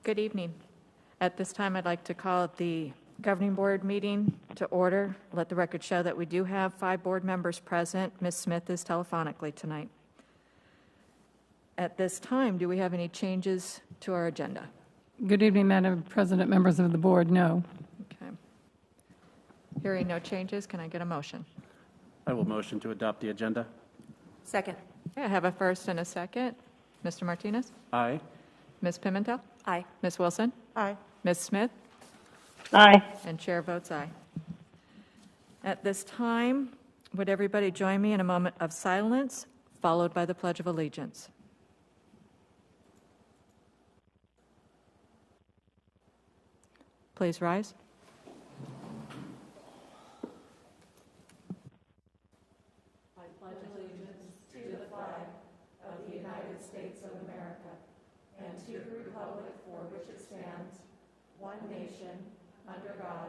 Good evening. At this time, I'd like to call the governing board meeting to order. Let the record show that we do have 5 board members present. Ms. Smith is telephonically tonight. At this time, do we have any changes to our agenda? Good evening, Madam President, members of the board. No. Okay. Hearing no changes, can I get a motion? I will motion to adopt the agenda. Second. Okay, I have a first and a second. Mr. Martinez? Aye. Ms. Pimentel? Aye. Ms. Wilson? Aye. Ms. Smith? Aye. And chair votes aye. At this time, would everybody join me in a moment of silence, followed by the Pledge of Allegiance? Please rise. I pledge allegiance to the flag of the United States of America and to the republic for which it stands, one nation, under God,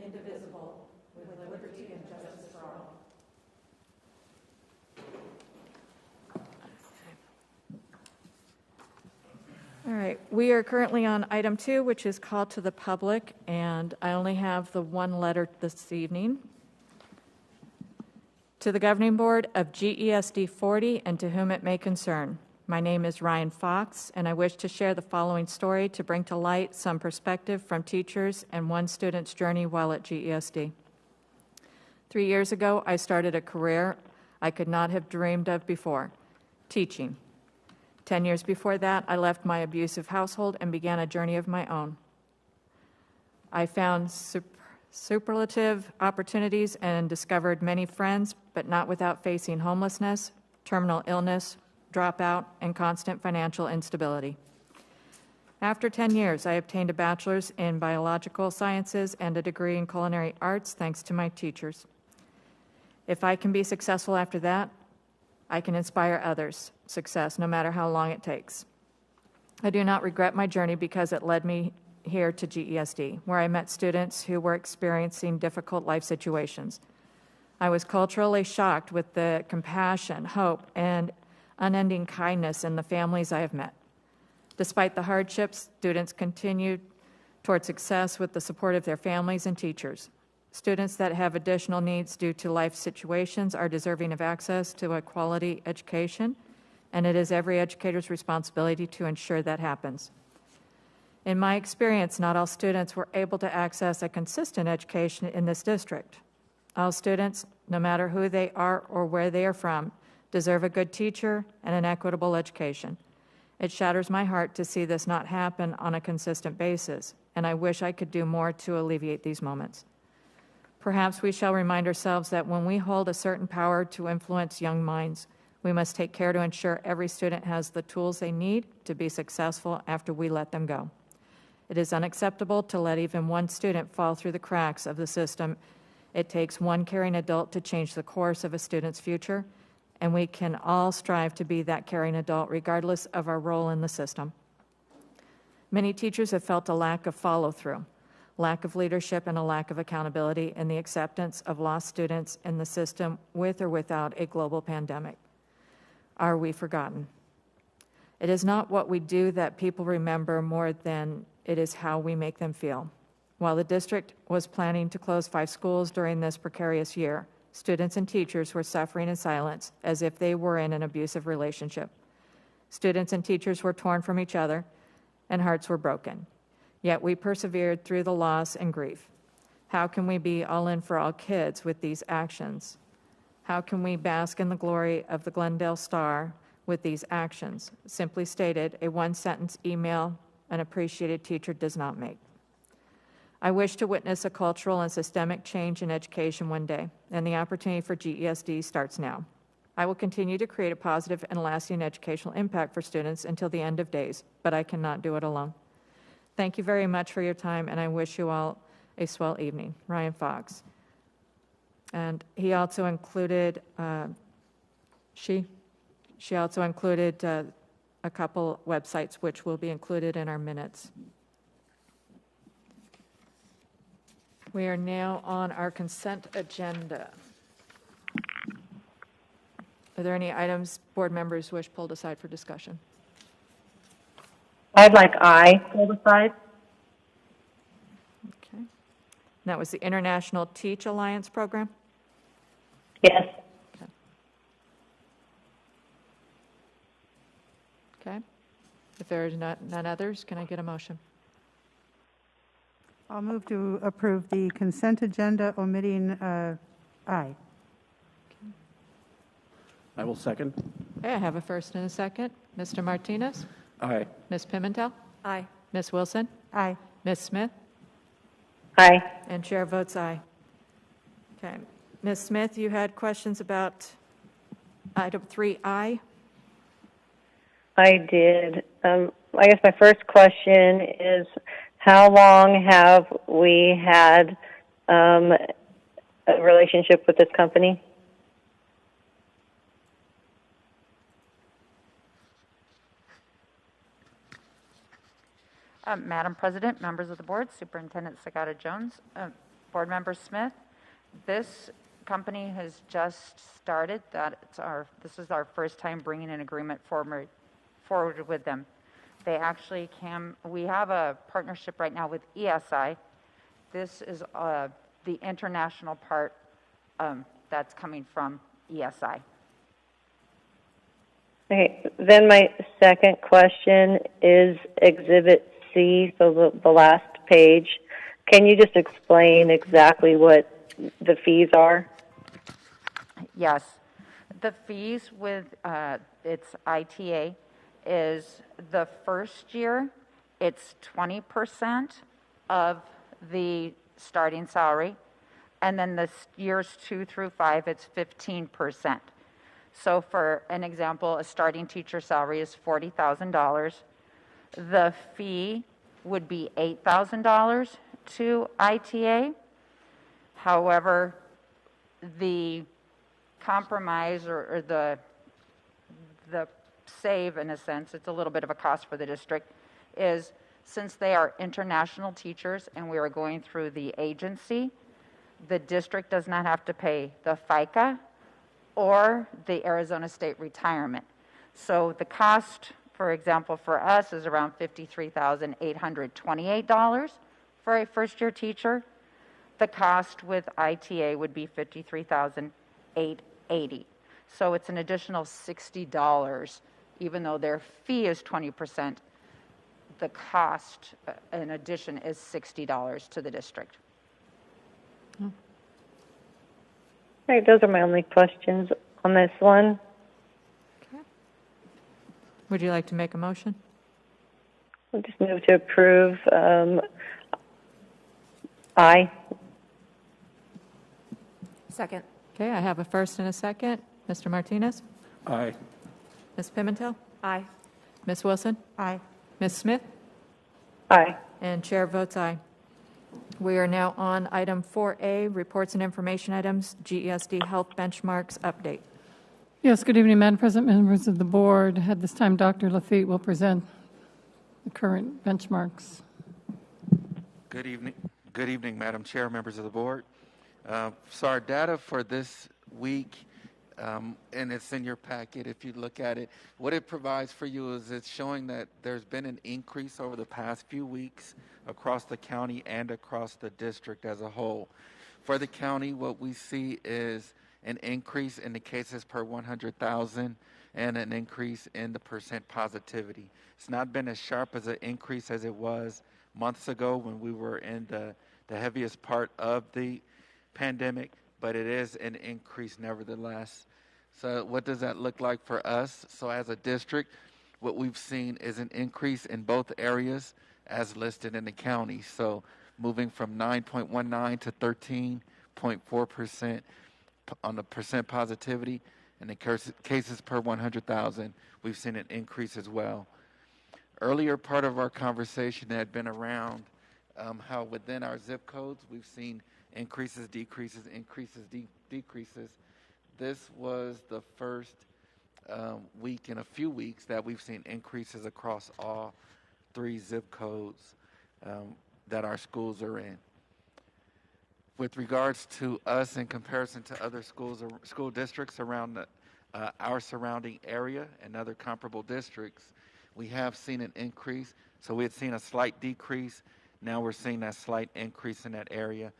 indivisible, with liberty and justice for all. All right, we are currently on item 2, which is call to the public, and I only have the one letter this evening. To the governing board of GESD 40 and to whom it may concern. My name is Ryan Fox, and I wish to share the following story to bring to light some perspective from teachers and one student's journey while at GESD. 3 years ago, I started a career I could not have dreamed of before, teaching. 10 years before that, I left my abusive household and began a journey of my own. I found superlative opportunities and discovered many friends, but not without facing homelessness, terminal illness, dropout, and constant financial instability. After 10 years, I obtained a bachelor's in biological sciences and a degree in culinary arts thanks to my teachers. If I can be successful after that, I can inspire others' success, no matter how long it takes. I do not regret my journey because it led me here to GESD, where I met students who were experiencing difficult life situations. I was culturally shocked with the compassion, hope, and unending kindness in the families I have met. Despite the hardships, students continued toward success with the support of their families and teachers. Students that have additional needs due to life situations are deserving of access to a quality education, and it is every educator's responsibility to ensure that happens. In my experience, not all students were able to access a consistent education in this district. All students, no matter who they are or where they are from, deserve a good teacher and an equitable education. It shatters my heart to see this not happen on a consistent basis, and I wish I could do more to alleviate these moments. Perhaps we shall remind ourselves that when we hold a certain power to influence young minds, we must take care to ensure every student has the tools they need to be successful after we let them go. It is unacceptable to let even one student fall through the cracks of the system. It takes one caring adult to change the course of a student's future, and we can all strive to be that caring adult regardless of our role in the system. Many teachers have felt a lack of follow-through, lack of leadership, and a lack of accountability in the acceptance of lost students in the system with or without a global pandemic. Are we forgotten? It is not what we do that people remember more than it is how we make them feel. While the district was planning to close 5 schools during this precarious year, students and teachers were suffering in silence as if they were in an abusive relationship. Students and teachers were torn from each other, and hearts were broken. Yet we persevered through the loss and grief. How can we be all in for all kids with these actions? How can we bask in the glory of the Glendale Star with these actions? Simply stated, a one-sentence email an appreciated teacher does not make. I wish to witness a cultural and systemic change in education one day, and the opportunity for GESD starts now. I will continue to create a positive and lasting educational impact for students until the end of days, but I cannot do it alone. Thank you very much for your time, and I wish you all a swell evening. Ryan Fox. And he also included, she also included a couple websites which will be included in our minutes. We are now on our consent agenda. Are there any items board members wish pulled aside for discussion? I'd like I pulled aside. Okay. And that was the International Teach Alliance program? Yes. Okay. If there are none others, can I get a motion? I'll move to approve the consent agenda omitting I. I will second. Okay, I have a first and a second. Mr. Martinez? Aye. Ms. Pimentel? Aye. Ms. Wilson? Aye. Ms. Smith? Aye. And chair votes aye. Okay. Ms. Smith, you had questions about item 3I? I did. I guess my first question is, how long have we had a relationship with this company? Madam President, members of the board, Superintendent Sagata Jones, Board Member Smith, this company has just started. This is our first time bringing an agreement forward with them. We have a partnership right now with ESI. This is the international part that's coming from ESI. Okay, then my second question is Exhibit C, so the last page. Can you just explain exactly what the fees are? Yes. The fees with its ITA is the first year, it's 20% of the starting salary, and then the years 2 through 5, it's 15%. So for an example, a starting teacher salary is $40,000. The fee would be $8,000 to ITA. However, the compromise or the save, in a sense, it's a little bit of a cost for the district, is since they are international teachers and we are going through the agency, the district does not have to pay the FICA or the Arizona State Retirement. So the cost, for example, for us is around $53,828 for a first-year teacher. The cost with ITA would be $53,880. So it's an additional $60, even though their fee is 20%. The cost, in addition, is $60 to the district. All right, those are my only questions on this one. Okay. Would you like to make a motion? I'll just move to approve I. Second. Okay, I have a first and a second. Mr. Martinez? Aye. Ms. Pimentel? Aye. Ms. Wilson? Aye. Ms. Smith? Aye. And chair votes aye. We are now on item 4A, reports and information items, GESD Health Benchmarks Update. Yes, good evening, Madam President, members of the board. At this time, Dr. Lafitte will present the current benchmarks. Good evening. Good evening, Madam Chair, members of the board. So our data for this week, and it's in your packet if you look at it, what it provides for you is it's showing that there's been an increase over the past few weeks across the county and across the district as a whole. For the county, what we see is an increase in the cases per 100,000 and an increase in the percent positivity. It's not been as sharp as an increase as it was months ago when we were in the heaviest part of the pandemic, but it is an increase nevertheless. So what does that look like for us? So as a district, what we've seen is an increase in both areas as listed in the county. So moving from 9.19 to 13.4% on the percent positivity, and the cases per 100,000, we've seen an increase as well. Earlier part of our conversation had been around how within our zip codes we've seen increases, decreases, increases, decreases. This was the first week in a few weeks that we've seen increases across all 3 zip codes that our schools are in. With regards to us in comparison to other schools or school districts around our surrounding area and other comparable districts, we have seen an increase. So we had seen a slight decrease. Now we're seeing that slight increase in that area.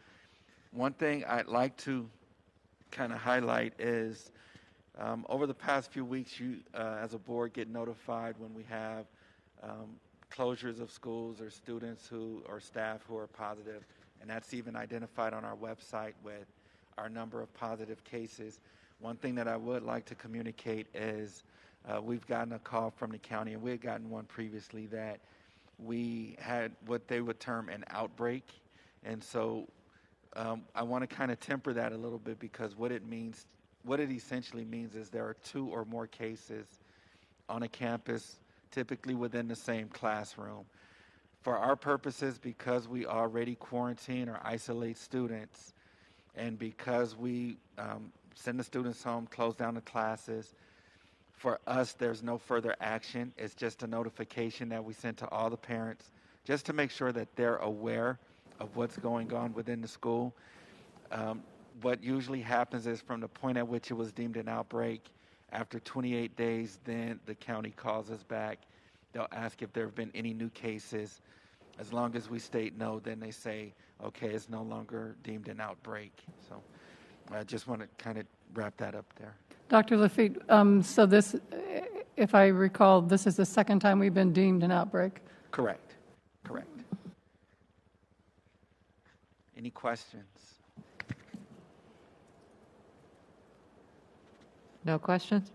One thing I'd like to kind of highlight is over the past few weeks, you as a board get notified when we have closures of schools or students who or staff who are positive, and that's even identified on our website with our number of positive cases. One thing that I would like to communicate is we've gotten a call from the county, and we had gotten one previously, that we had what they would term an outbreak. And so I want to kind of temper that a little bit, because what it essentially means is there are 2 or more cases on a campus, typically within the same classroom. For our purposes, because we already quarantine or isolate students, and because we send the students home, close down the classes, for us, there's no further action. It's just a notification that we send to all the parents, just to make sure that they're aware of what's going on within the school. What usually happens is, from the point at which it was deemed an outbreak, after 28 days, then the county calls us back. They'll ask if there have been any new cases. As long as we state no, then they say, okay, it's no longer deemed an outbreak. So I just want to kind of wrap that up there. Dr. Lafitte, so this, if I recall, this is the second time we've been deemed an outbreak? Correct. Correct. Any questions? No questions?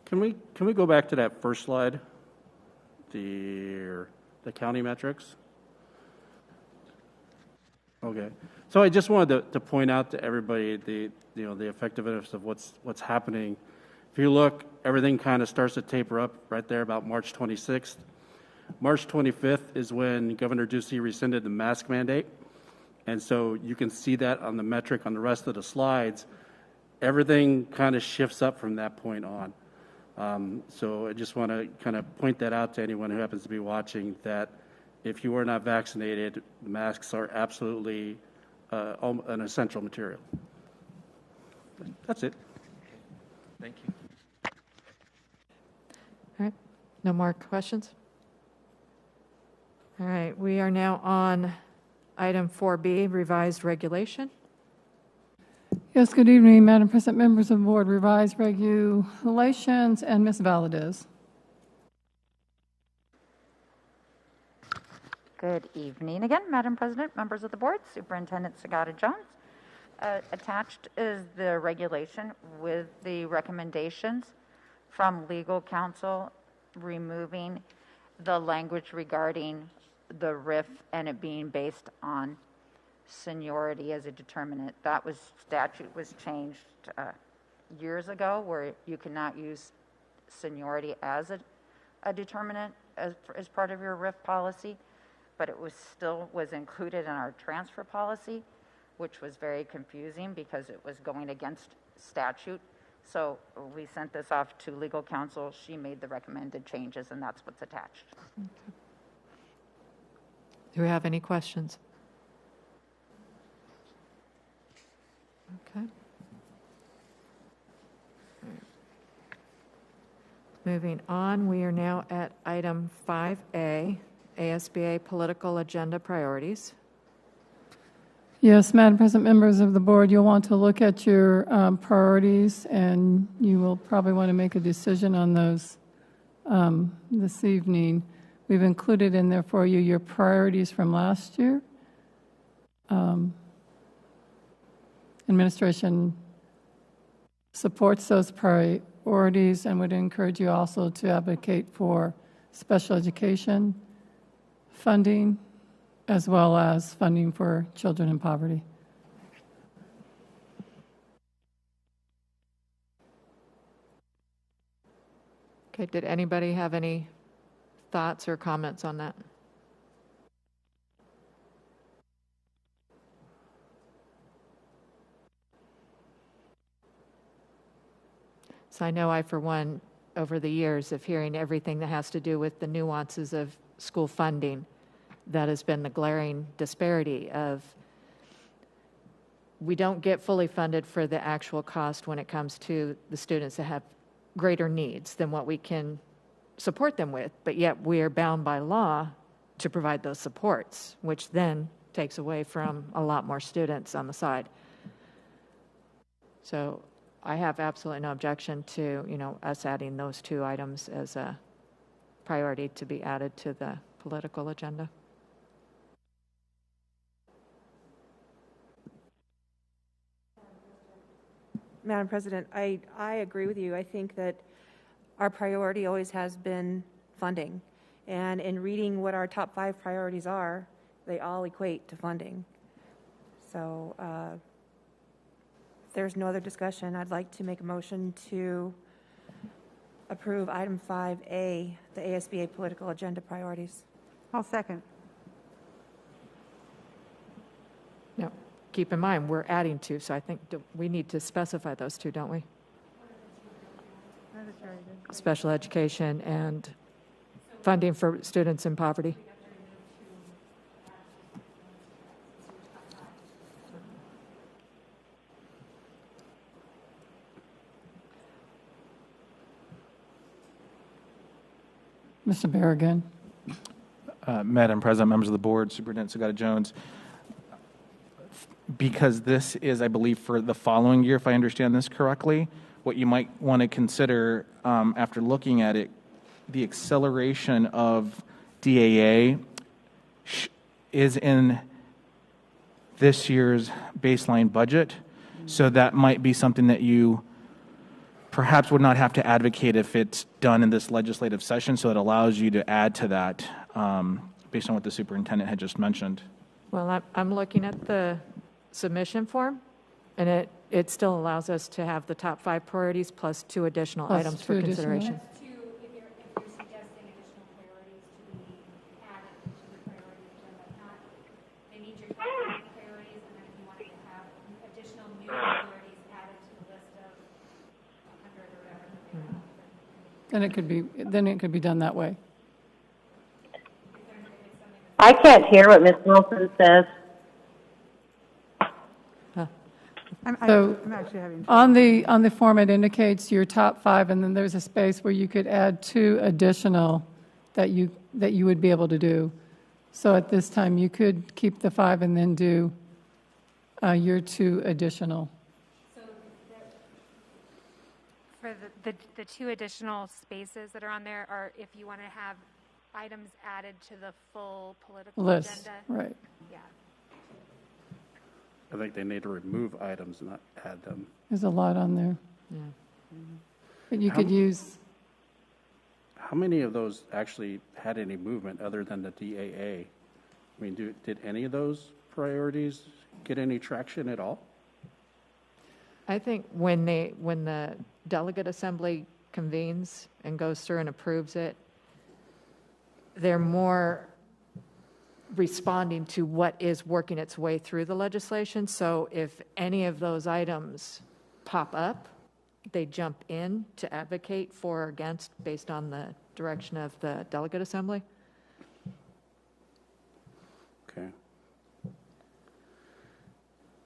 Can we go back to that first slide? The county metrics? Okay. So I just wanted to point out to everybody the effectiveness of what's happening. If you look, everything kind of starts to taper up right there about March 26th. March 25th is when Governor Ducey rescinded the mask mandate. And so you can see that on the metric on the rest of the slides. Everything kind of shifts up from that point on. So I just want to kind of point that out to anyone who happens to be watching, that if you are not vaccinated, masks are absolutely an essential material. That's it. Thank you. All right, no more questions? All right, we are now on item 4B, revised regulation. Yes, good evening, Madam President, members of the board, revised regulations, and Ms. Valadez. Good evening again, Madam President, members of the board, Superintendent Sagata Jones. Attached is the regulation with the recommendations from legal counsel removing the language regarding the RIF and it being based on seniority as a determinant. That statute was changed years ago, where you cannot use seniority as a determinant as part of your RIF policy, but it was included in our transfer policy, which was very confusing because it was going against statute. So we sent this off to legal counsel. She made the recommended changes, and that's what's attached. Do we have any questions? Okay. Moving on, we are now at item 5A, ASBA political agenda priorities. Yes, Madam President, members of the board, you'll want to look at your priorities, and you will probably want to make a decision on those this evening. We've included in there for you your priorities from last year. Administration supports those priorities and would encourage you also to advocate for special education funding, as well as funding for children in poverty. Okay, did anybody have any thoughts or comments on that? So I know I, for one, over the years of hearing everything that has to do with the nuances of school funding, that has been the glaring disparity of we don't get fully funded for the actual cost when it comes to the students that have greater needs than what we can support them with, but yet we are bound by law to provide those supports, which then takes away from a lot more students on the side. So I have absolutely no objection to, us adding those two items as a priority to be added to the political agenda. Madam President, I agree with you. I think that our priority always has been funding. And in reading what our top 5 priorities are, they all equate to funding. So if there's no other discussion, I'd like to make a motion to approve item 5A, the ASBA political agenda priorities. I'll second. Now, keep in mind, we're adding two, so I think we need to specify those two, don't we? Special education and funding for students in poverty. Mr. Berrigan. Madam President, members of the board, Superintendent Sagata Jones, because this is, I believe, for the following year, if I understand this correctly, what you might want to consider after looking at it, the acceleration of DAA is in this year's baseline budget, so that might be something that you perhaps would not have to advocate if it's done in this legislative session, so it allows you to add to that based on what the superintendent had just mentioned. Well, I'm looking at the submission form, and it still allows us to have the top 5 priorities plus 2 additional Plus items 2 for additional. consideration. If you're suggesting additional priorities to be added to the priority agenda, not, they need your top 5 priorities, and then if you wanted to have additional new priorities added to the list of 100 or whatever that they have. Then it could be done that way. I can't hear what Ms. Wilson says. I'm actually having. On the form, it indicates your top 5, and then there's a space where you could add 2 additional that you would be able to do. So at this time, you could keep the 5 and then do your 2 additional. So for the 2 additional spaces that are on there are if you want to have items added to the full political List, agenda. right. Yeah. I think they need to remove items, not add them. There's a lot on there. Yeah. But you could use, How many of those actually had any movement other than the DAA? I mean, did any of those priorities get any traction at all? I think when the delegate assembly convenes and goes through and approves it, they're more responding to what is working its way through the legislation. So if any of those items pop up, they jump in to advocate for or against based on the direction of the delegate assembly. Okay.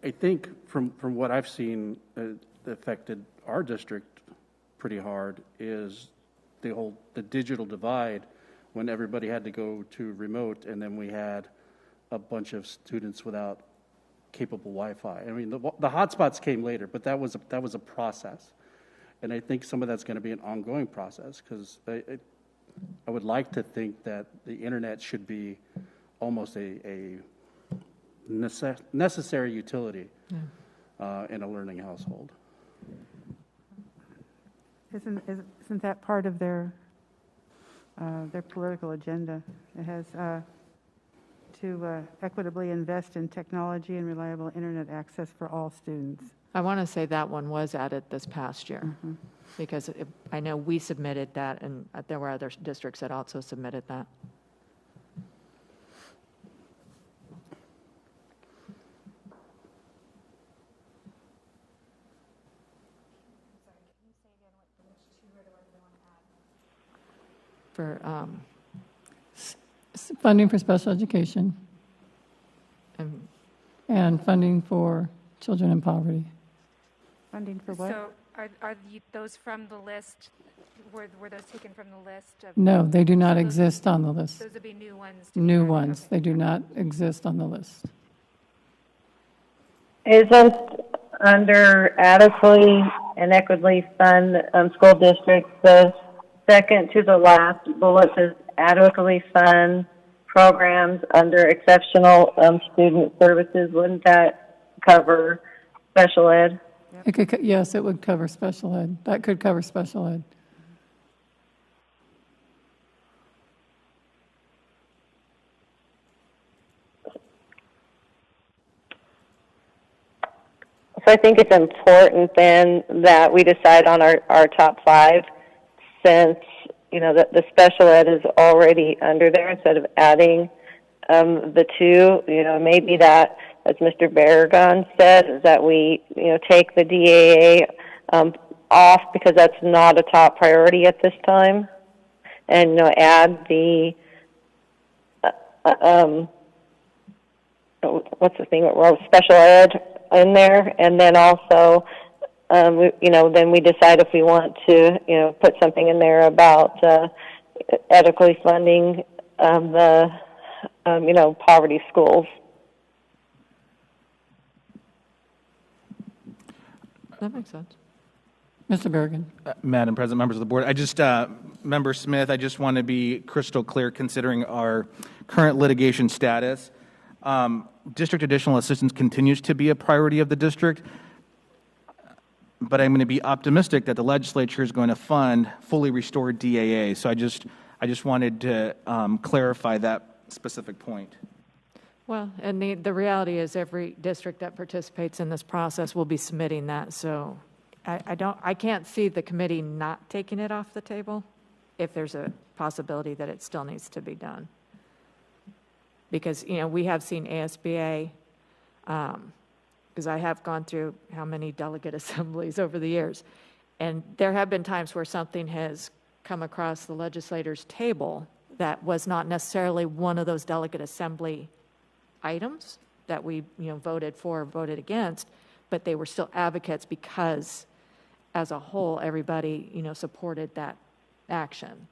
I think from what I've seen, affected our district pretty hard is the digital divide when everybody had to go to remote, and then we had a bunch of students without capable Wi-Fi. I mean, the hotspots came later, but that was a process, and I think some of that's going to be an ongoing process because I would like to think that the internet should be almost a necessary utility in a learning household. Isn't that part of their political agenda? It has to equitably invest in technology and reliable internet access for all students. I want to say that one was added this past year because I know we submitted that, and there were other districts that also submitted that. For funding for special education and funding for children in poverty. Funding for what? So are those from the list Were those taken from the list of? No, they do not So those- exist on the list. Those would be new ones. to be New added. ones. Okay. They do not exist on the list. Isn't under adequately and equitably fund school districts, the second to the last bullet says adequately fund programs under exceptional student services? Wouldn't that cover special ed? It could, yes, it would cover special ed. That could cover special ed. So I think it's important then that we decide on our top 5, since, you know, that the special ed is already under there, instead of adding the 2. You know, maybe that, as Mr. Barragan said, is that we, you know, take the DAA off because that's not a top priority at this time, and, you know, add the what's the thing, special ed in there, and then also, you know, then we decide if we want to, you know, put something in there about adequately funding the, you know, poverty schools. That makes sense. Mr. Bergen. Madam President, members of the board, I just, Member Smith, I just want to be crystal clear considering our current litigation status. District additional assistance continues to be a priority of the district, but I'm going to be optimistic that the legislature is going to fund fully restored DAA. So I just wanted to clarify that specific point. Well, and the reality is every district that participates in this process will be submitting that. So I can't see the committee not taking it off the table if there's a possibility that it still needs to be done. Because, you know, we have seen ASBA, because I have gone through how many delegate assemblies over the years, and there have been times where something has come across the legislator's table that was not necessarily one of those delegate assembly items that we, you know, voted for or voted against, but they were still advocates because, as a whole, everybody, you know, supported that action.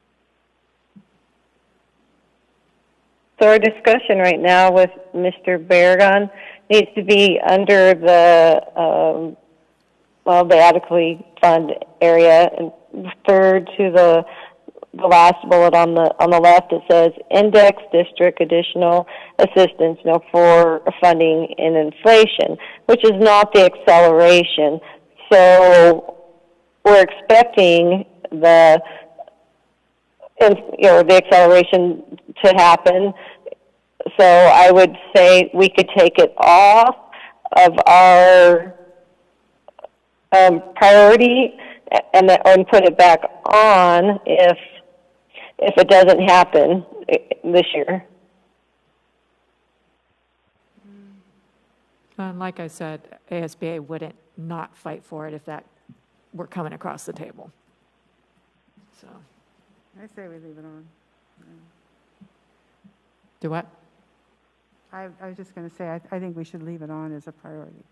So our discussion right now with Mr. Barragan needs to be under the, the adequately fund area, and third to the last bullet on the left. It says index district additional assistance, you know, for funding in inflation, which is not the acceleration. So we're expecting the acceleration to happen. So I would say we could take it off of our priority and put it back on if it doesn't happen this year. And like I said, ASBA wouldn't not fight for it if that were coming across the table. So, I say we leave it on. do what? I was just going to say, I think we should leave it on as a priority.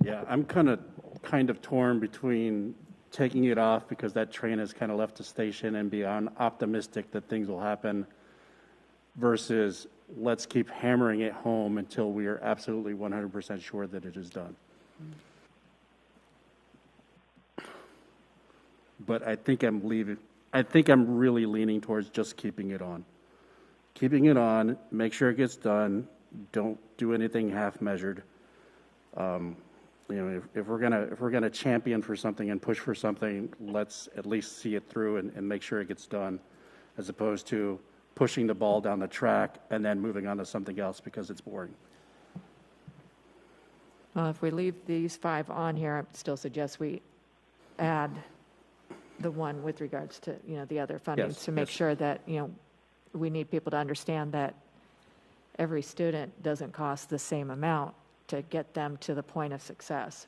Yeah, I'm kind of torn between taking it off because that train has kind of left the station and beyond optimistic that things will happen versus let's keep hammering it home until we are absolutely 100% sure that it is done. But I think I'm really leaning towards just keeping it on. Keeping it on, make sure it gets done. Don't do anything half measured. If we're gonna champion for something and push for something, let's at least see it through and make sure it gets done, as opposed to pushing the ball down the track and then moving on to something else because it's boring. Well, if we leave these 5 on here, I still suggest we add the one with regards to, you know, the other funding Yes, to make yes. sure that, you know, we need people to understand that every student doesn't cost the same amount to get them to the point of success.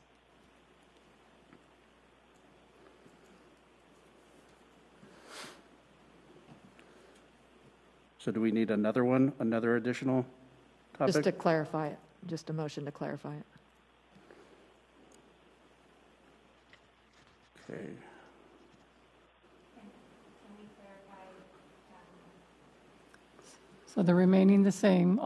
So do we need another one, another additional topic? Just to clarify it, just a motion to clarify it. Okay. So they're remaining the same,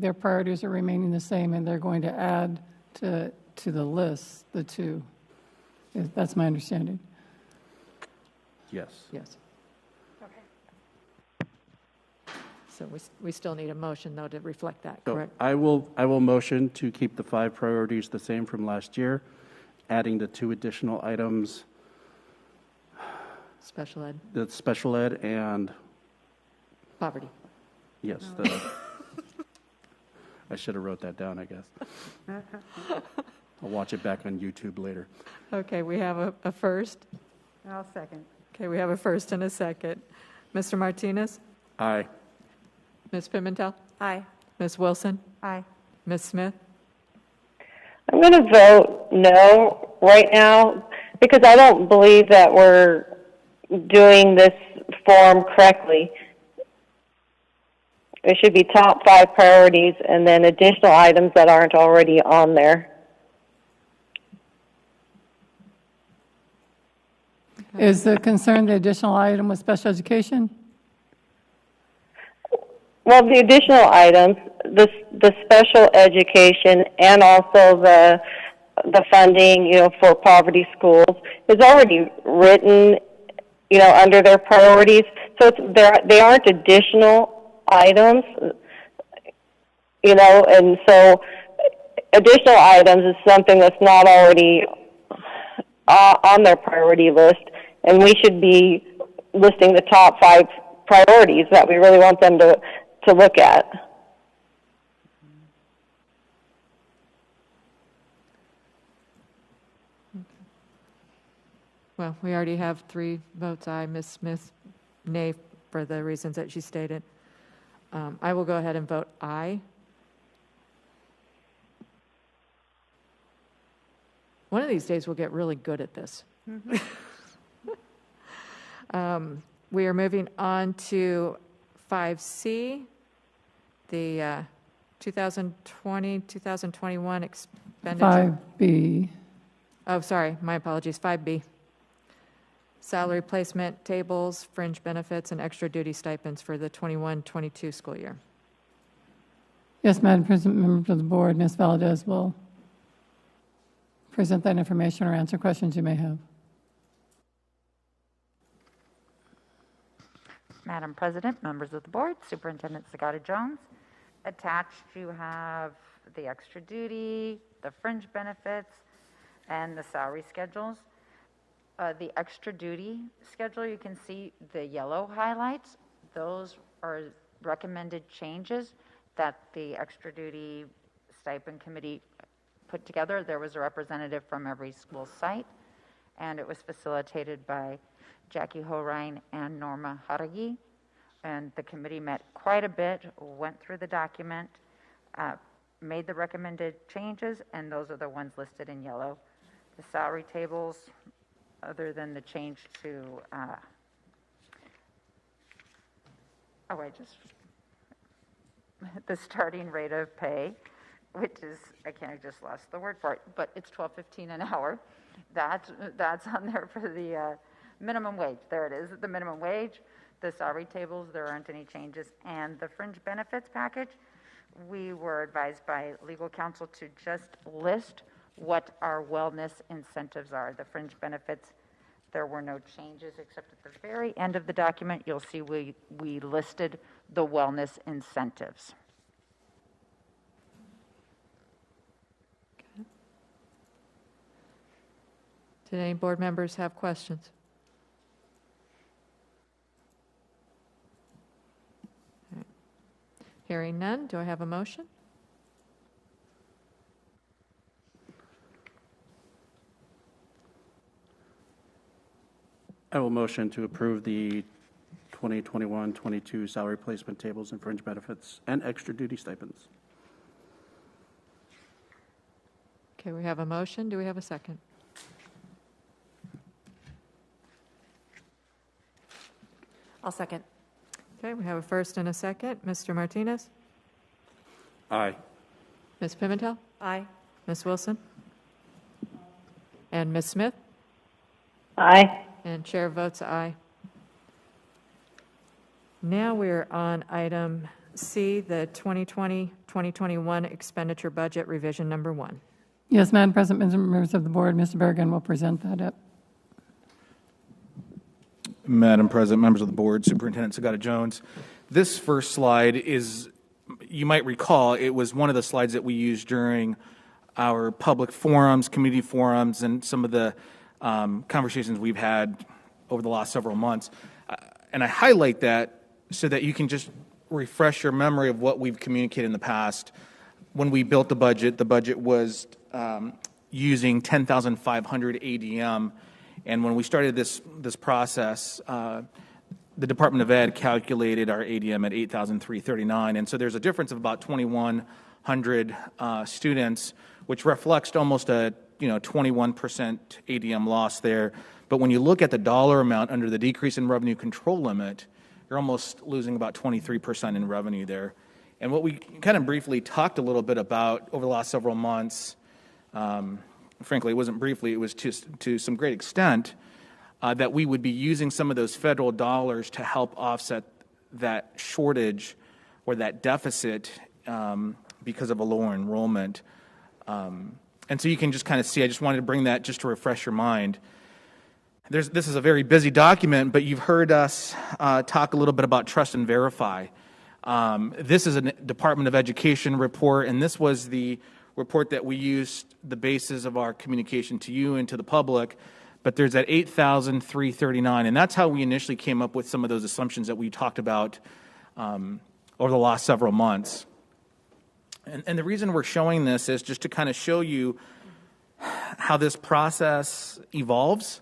their priorities are remaining the same, and they're going to add to the list, the two. That's my understanding. Yes. Yes. So we still need a motion, though, to reflect that, So correct? I will motion to keep the 5 priorities the same from last year, adding the 2 additional items, Special ed, the special ed and, poverty. yes, I should have wrote that down, I guess. I'll watch it back on YouTube later. Okay, we have a first. I'll second. Okay, we have a first and a second. Mr. Martinez? Aye. Ms. Pimentel? Aye. Ms. Wilson? Aye. Ms. Smith? I'm going to vote no right now because I don't believe that we're doing this form correctly. It should be top 5 priorities and then additional items that aren't already on there. Is the concern the additional item with special education? Well, the additional items, the special education and also the funding, for poverty schools is already written, under their priorities. So they aren't additional items, and so additional items is something that's not already on their priority list, and we should be listing the top 5 priorities that we really want them to look at. Well, we already have 3 votes aye. Ms. Smith, nay, for the reasons that she stated. I will go ahead and vote aye. One of these days, we'll get really good at this. We are moving on to 5C, the 2020-2021 expenditure. 5B. Oh, sorry, my apologies, 5B. Salary placement tables, fringe benefits, and extra duty stipends for the 21-22 school year. Yes, Madam President, members of the board, Ms. Valdez will present that information or answer questions you may have. Madam President, members of the board, Superintendent Sagata Jones. Attached, you have the extra duty, the fringe benefits, and the salary schedules. The extra duty schedule, you can see the yellow highlights. Those are recommended changes that the extra duty stipend committee put together. There was a representative from every school site, and it was facilitated by Jackie Horine and Norma Haragi. And the committee met quite a bit, went through the document, made the recommended changes, and those are the ones listed in yellow. The salary tables, other than the change to, the starting rate of pay, which is, I just lost the word for it, but it's $12.15 an hour. That's on there for the minimum wage. There it is, the minimum wage. The salary tables, there aren't any changes. And the fringe benefits package, we were advised by legal counsel to just list what our wellness incentives are. The fringe benefits, there were no changes except at the very end of the document, you'll see we listed the wellness incentives. Okay. Did any board members have questions? All right. Hearing none, do I have a motion? I will motion to approve the 2021-22 salary placement tables and fringe benefits and extra duty stipends. Okay, we have a motion. Do we have a second? I'll second. Okay, we have a first and a second. Mr. Martinez? Aye. Ms. Pimentel? Aye. Ms. Wilson? And Ms. Smith? Aye. And chair votes aye. Now we're on item C, the 2020-2021 expenditure budget revision number 1. Yes, Madam President, members of the board, Mr. Bergen will present that up. Madam President, members of the board, Superintendent Sagata Jones. This first slide is, you might recall, it was one of the slides that we used during our public forums, community forums, and some of the conversations we've had over the last several months. And I highlight that so that you can just refresh your memory of what we've communicated in the past. When we built the budget was using 10,500 ADM. And when we started this process, the Department of Ed calculated our ADM at 8,339. And so there's a difference of about 2,100 students, which reflects almost a 21% ADM loss there. But when you look at the dollar amount under the decrease in revenue control limit, you're almost losing about 23% in revenue there. And what we kind of briefly talked a little bit about over the last several months, frankly, it wasn't briefly, it was to some great extent, that we would be using some of those federal dollars to help offset that shortage or that deficit because of a lower enrollment. And so you can just kind of see, I just wanted to bring that just to refresh your mind. This is a very busy document, but you've heard us talk a little bit about Trust and Verify. This is a Department of Education report, and this was the report that we used the basis of our communication to you and to the public. But there's that 8,339, and that's how we initially came up with some of those assumptions that we talked about over the last several months. And the reason we're showing this is just to kind of show you how this process evolves.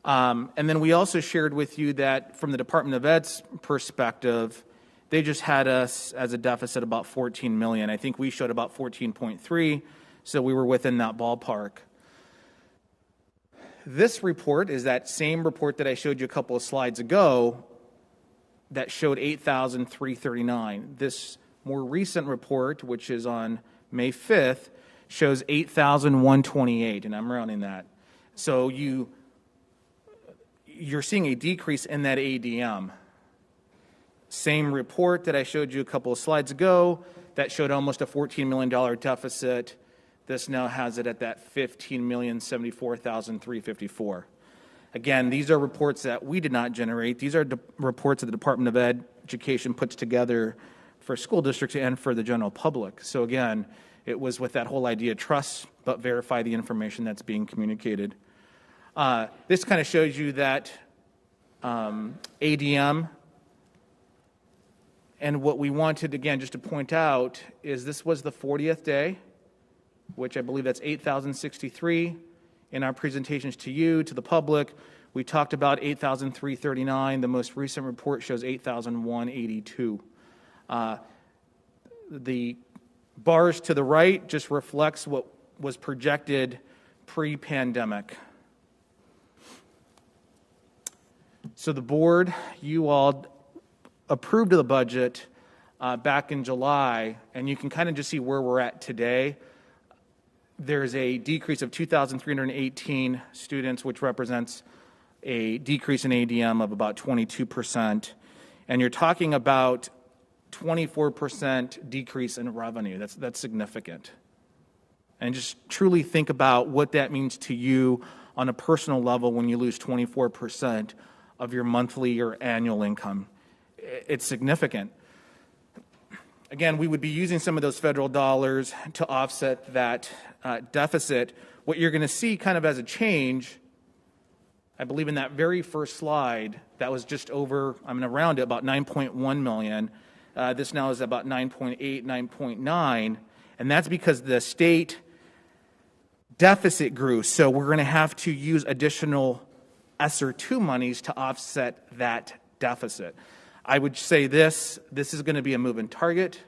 And then we also shared with you that from the Department of Ed's perspective, they just had us as a deficit about 14 million. I think we showed about 14.3, so we were within that ballpark. This report is that same report that I showed you a couple of slides ago that showed 8,339. This more recent report, which is on May 5th, shows 8,128, and I'm rounding that. So you're seeing a decrease in that ADM. Same report that I showed you a couple of slides ago that showed almost a $14 million deficit. This now has it at that $15,074,354. Again, these are reports that we did not generate. These are reports that the Department of Education puts together for school districts and for the general public. So again, it was with that whole idea, trust but verify the information that's being communicated. This kind of shows you that ADM. And what we wanted, again, just to point out, is this was the 40th day, which I believe that's 8,063. In our presentations to you, to the public, we talked about 8,339. The most recent report shows 8,182. The bars to the right just reflects what was projected pre-pandemic. So the board, you all approved of the budget back in July, and you can kind of just see where we're at today. There's a decrease of 2,318 students, which represents a decrease in ADM of about 22%. And you're talking about 24% decrease in revenue. That's significant. And just truly think about what that means to you on a personal level when you lose 24% of your monthly or annual income. It's significant. Again, we would be using some of those federal dollars to offset that deficit. What you're going to see kind of as a change, I believe in that very first slide, that was just over, I'm going to round it, about 9.1 million. This now is about 9.8, 9.9, and that's because the state deficit grew. So we're going to have to use additional ESSER II monies to offset that deficit. I would say this is going to be a moving target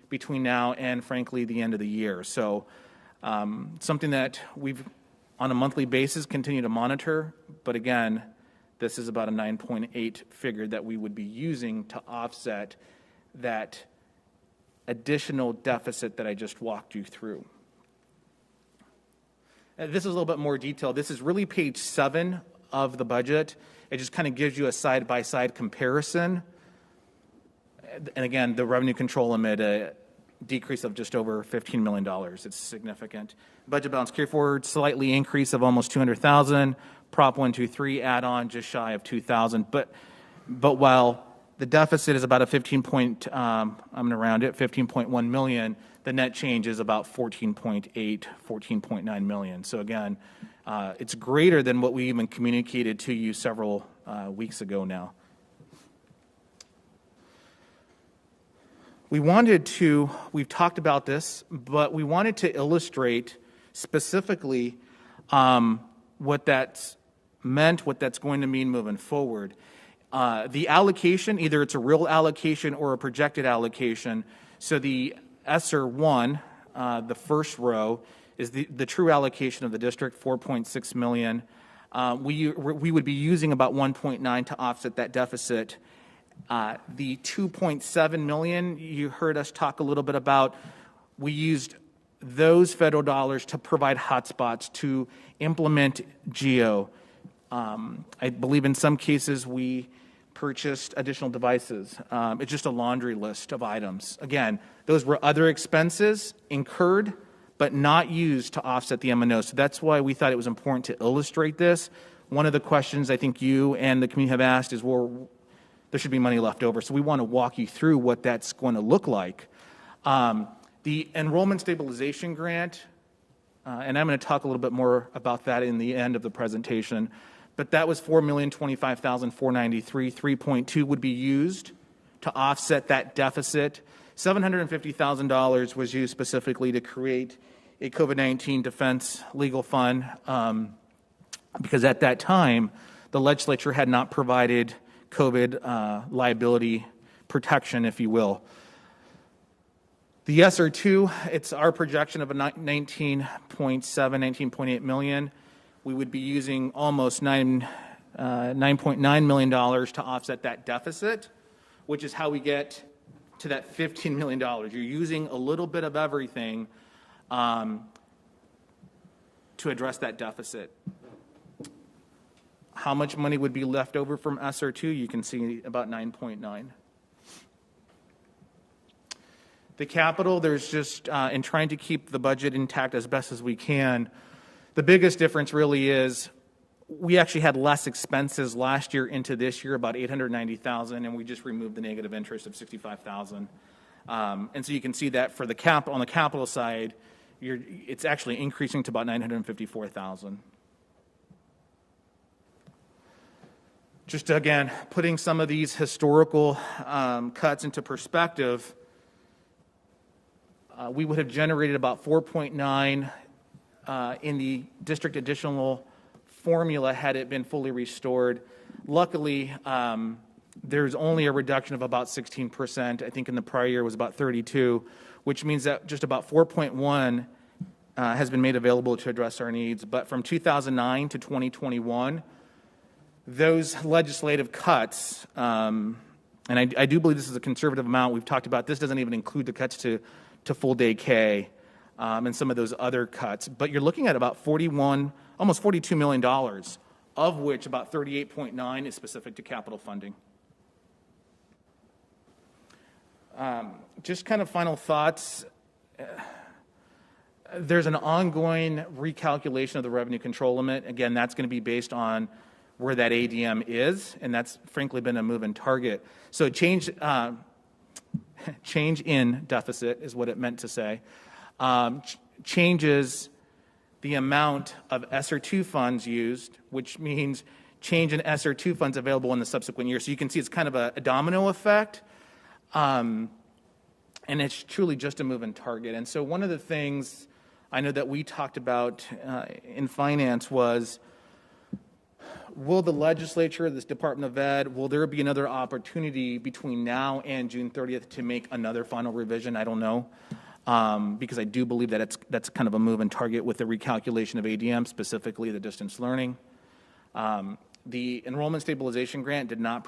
between now and, frankly, the end of the year. So something that we've, on a monthly basis, continue to monitor. But again, this is about a 9.8 figure that we would be using to offset that additional deficit that I just walked you through. This is a little bit more detailed. This is really page 7 of the budget. It just kind of gives you a side-by-side comparison And again, the revenue control limit, a decrease of just over $15 million. It's significant. Budget balance carry forward, slightly increase of almost 200,000. Prop 123 add-on, just shy of 2,000. But while the deficit is about a I'm going to round it, 15.1 million, the net change is about 14.8, 14.9 million. So again, it's greater than what we even communicated to you several weeks ago now. We've talked about this, but we wanted to illustrate specifically what that's meant, what that's going to mean moving forward. The allocation, either it's a real allocation or a projected allocation. So the ESSER 1, the first row, is the true allocation of the district, 4.6 million. We would be using about 1.9 to offset that deficit. The 2.7 million you heard us talk a little bit about, we used those federal dollars to provide hotspots to implement GEO. I believe in some cases we purchased additional devices. It's just a laundry list of items. Again, those were other expenses incurred but not used to offset the M&O. So that's why we thought it was important to illustrate this. One of the questions I think you and the community have asked is, well, there should be money left over. So we want to walk you through what that's going to look like. The enrollment stabilization grant, and I'm going to talk a little bit more about that in the end of the presentation, but that was $4,025,493. 3.2 would be used to offset that deficit. $750,000 was used specifically to create a COVID-19 defense legal fund because at that time, the legislature had not provided COVID liability protection, if you will. The ESSER 2, it's our projection of a 19.7, 19.8 million. We would be using almost $9.9 million to offset that deficit, which is how we get to that $15 million. You're using a little bit of everything to address that deficit. How much money would be left over from ESSER 2? You can see about 9.9. The capital, there's just, in trying to keep the budget intact as best as we can, the biggest difference really is we actually had less expenses last year into this year, about $890,000, and we just removed the negative interest of $65,000. And so you can see that for the on the capital side, it's actually increasing to about $954,000. Just again, putting some of these historical cuts into perspective, we would have generated about 4.9 in the district additional formula had it been fully restored. Luckily, there's only a reduction of about 16%. I think in the prior year was about 32, which means that just about 4.1 has been made available to address our needs. But from 2009 to 2021, those legislative cuts, and I do believe this is a conservative amount. We've talked about this doesn't even include the cuts to full day K and some of those other cuts. But you're looking at about almost $42 million, of which about 38.9 is specific to capital funding. Just kind of final thoughts. There's an ongoing recalculation of the revenue control limit. Again, that's going to be based on where that ADM is, and that's frankly been a moving target. So change in deficit is what it meant to say. Changes the amount of ESSER 2 funds used, which means change in ESSER 2 funds available in the subsequent year. So you can see it's kind of a domino effect, and it's truly just a moving target. And so one of the things I know that we talked about in finance was, will the legislature, this Department of Ed, will there be another opportunity between now and June 30th to make another final revision? I don't know, because I do believe that that's kind of a moving target with the recalculation of ADM, specifically the distance learning. The enrollment stabilization grant did not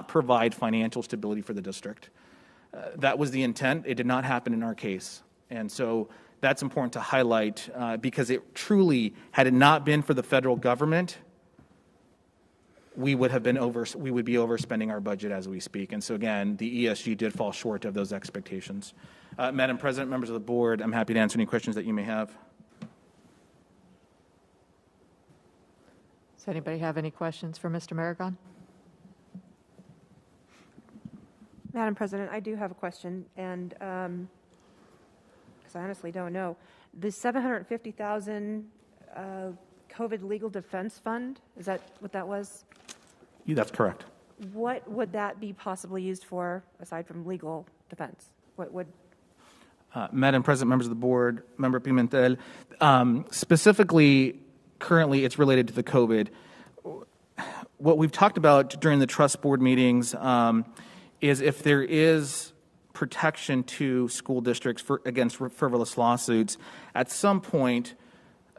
provide financial stability for the district. That was the intent. It did not happen in our case. And so that's important to highlight because it truly, had it not been for the federal government, we would be overspending our budget as we speak. And so again, the ESG did fall short of those expectations. Madam President, members of the board, I'm happy to answer any questions that you may have. Does anybody have any questions for Mr. Marigon? Madam President, I do have a question, and because I honestly don't know. The $750,000 COVID legal defense fund, is that what that was? That's correct. What would that be possibly used for, aside from legal defense? What would... Madam President, members of the board, Member Pimentel, specifically, currently it's related to the COVID. What we've talked about during the trust board meetings is if there is protection to school districts against frivolous lawsuits, at some point,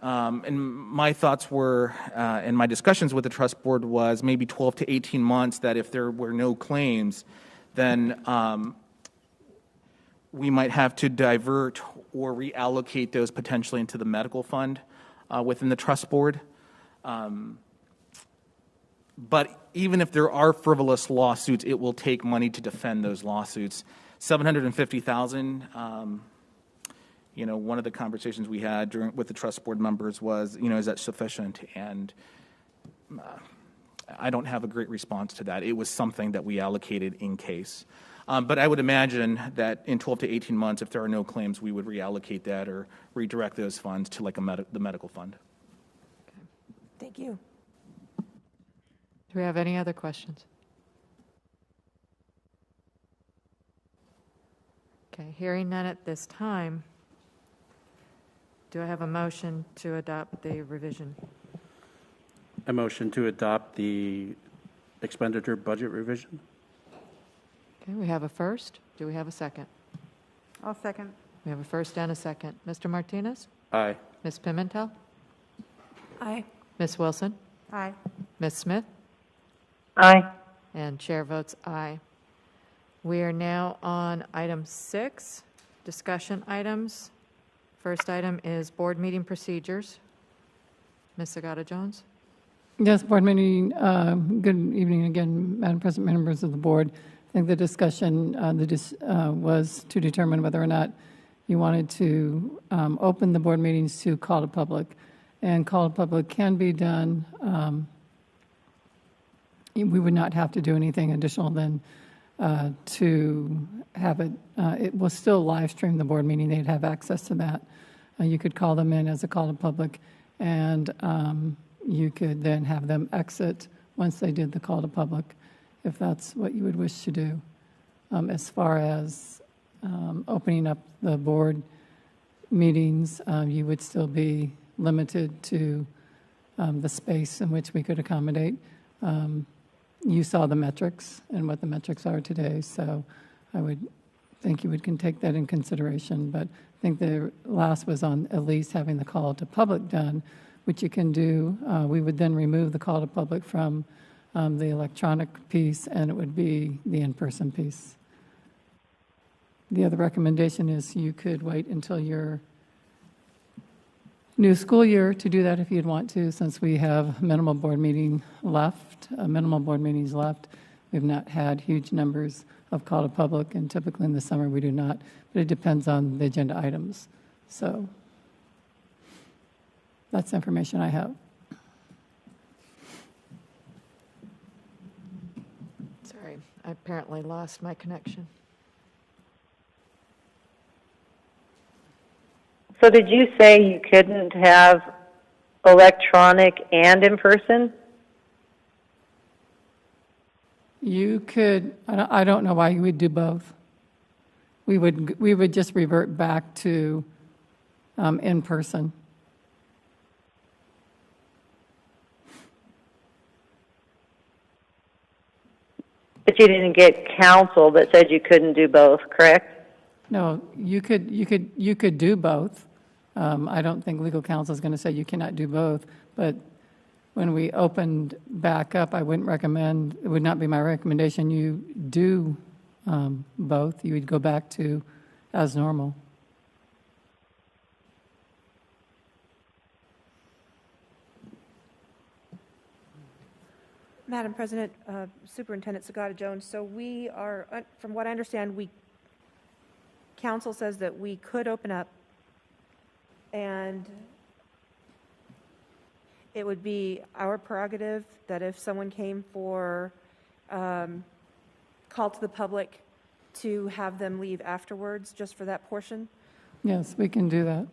and my thoughts were, and my discussions with the trust board was maybe 12 to 18 months, that if there were no claims, then we might have to divert or reallocate those potentially into the medical fund within the trust board. But even if there are frivolous lawsuits, it will take money to defend those lawsuits. $750,000. One of the conversations we had with the trust board members was, is that sufficient? And I don't have a great response to that. It was something that we allocated in case. But I would imagine that in 12 to 18 months, if there are no claims, we would reallocate that or redirect those funds to like the medical fund. Thank you. Do we have any other questions? Okay, hearing none at this time, do I have a motion to adopt the revision? I motion to adopt the expenditure budget revision. Okay, we have a first. Do we have a second? I'll second. We have a first and a second. Mr. Martinez? Aye. Ms. Pimentel? Aye. Ms. Wilson? Aye. Ms. Smith? Aye. And chair votes aye. We are now on item 6, discussion items. First item is board meeting procedures. Ms. Sagata-Jones? Yes, board meeting, good evening again, Madam President, members of the board. I think the discussion was to determine whether or not you wanted to open the board meetings to call to public. And call to public can be done. We would not have to do anything additional than to have it. It will still live stream the board meeting. They'd have access to that. You could call them in as a call to public, and you could then have them exit once they did the call to public, if that's what you would wish to do. As far as opening up the board meetings, you would still be limited to the space in which we could accommodate. You saw the metrics and what the metrics are today, so I would think you can take that in consideration. But I think the last was on at least having the call to public done, which you can do. We would then remove the call to public from the electronic piece, and it would be the in-person piece. The other recommendation is you could wait until your new school year to do that if you'd want to, since we have minimal board meetings left. We've not had huge numbers of call to public, and typically in the summer we do not, but it depends on the agenda items. So that's the information I have. Sorry, I apparently lost my connection. So did you say you couldn't have electronic and in person? You could, I don't know why you would do both. We would just revert back to in person. But you didn't get counsel that said you couldn't do both, correct? No, you could do both. I don't think legal counsel is going to say you cannot do both, but when we opened back up, I wouldn't recommend, it would not be my recommendation you do both. You would go back to as normal. Madam President, Superintendent Sagata Jones, so we are, from what I understand, council says that we could open up, and it would be our prerogative that if someone came for call to the public, to have them leave afterwards, just for that portion? Yes, we can do that.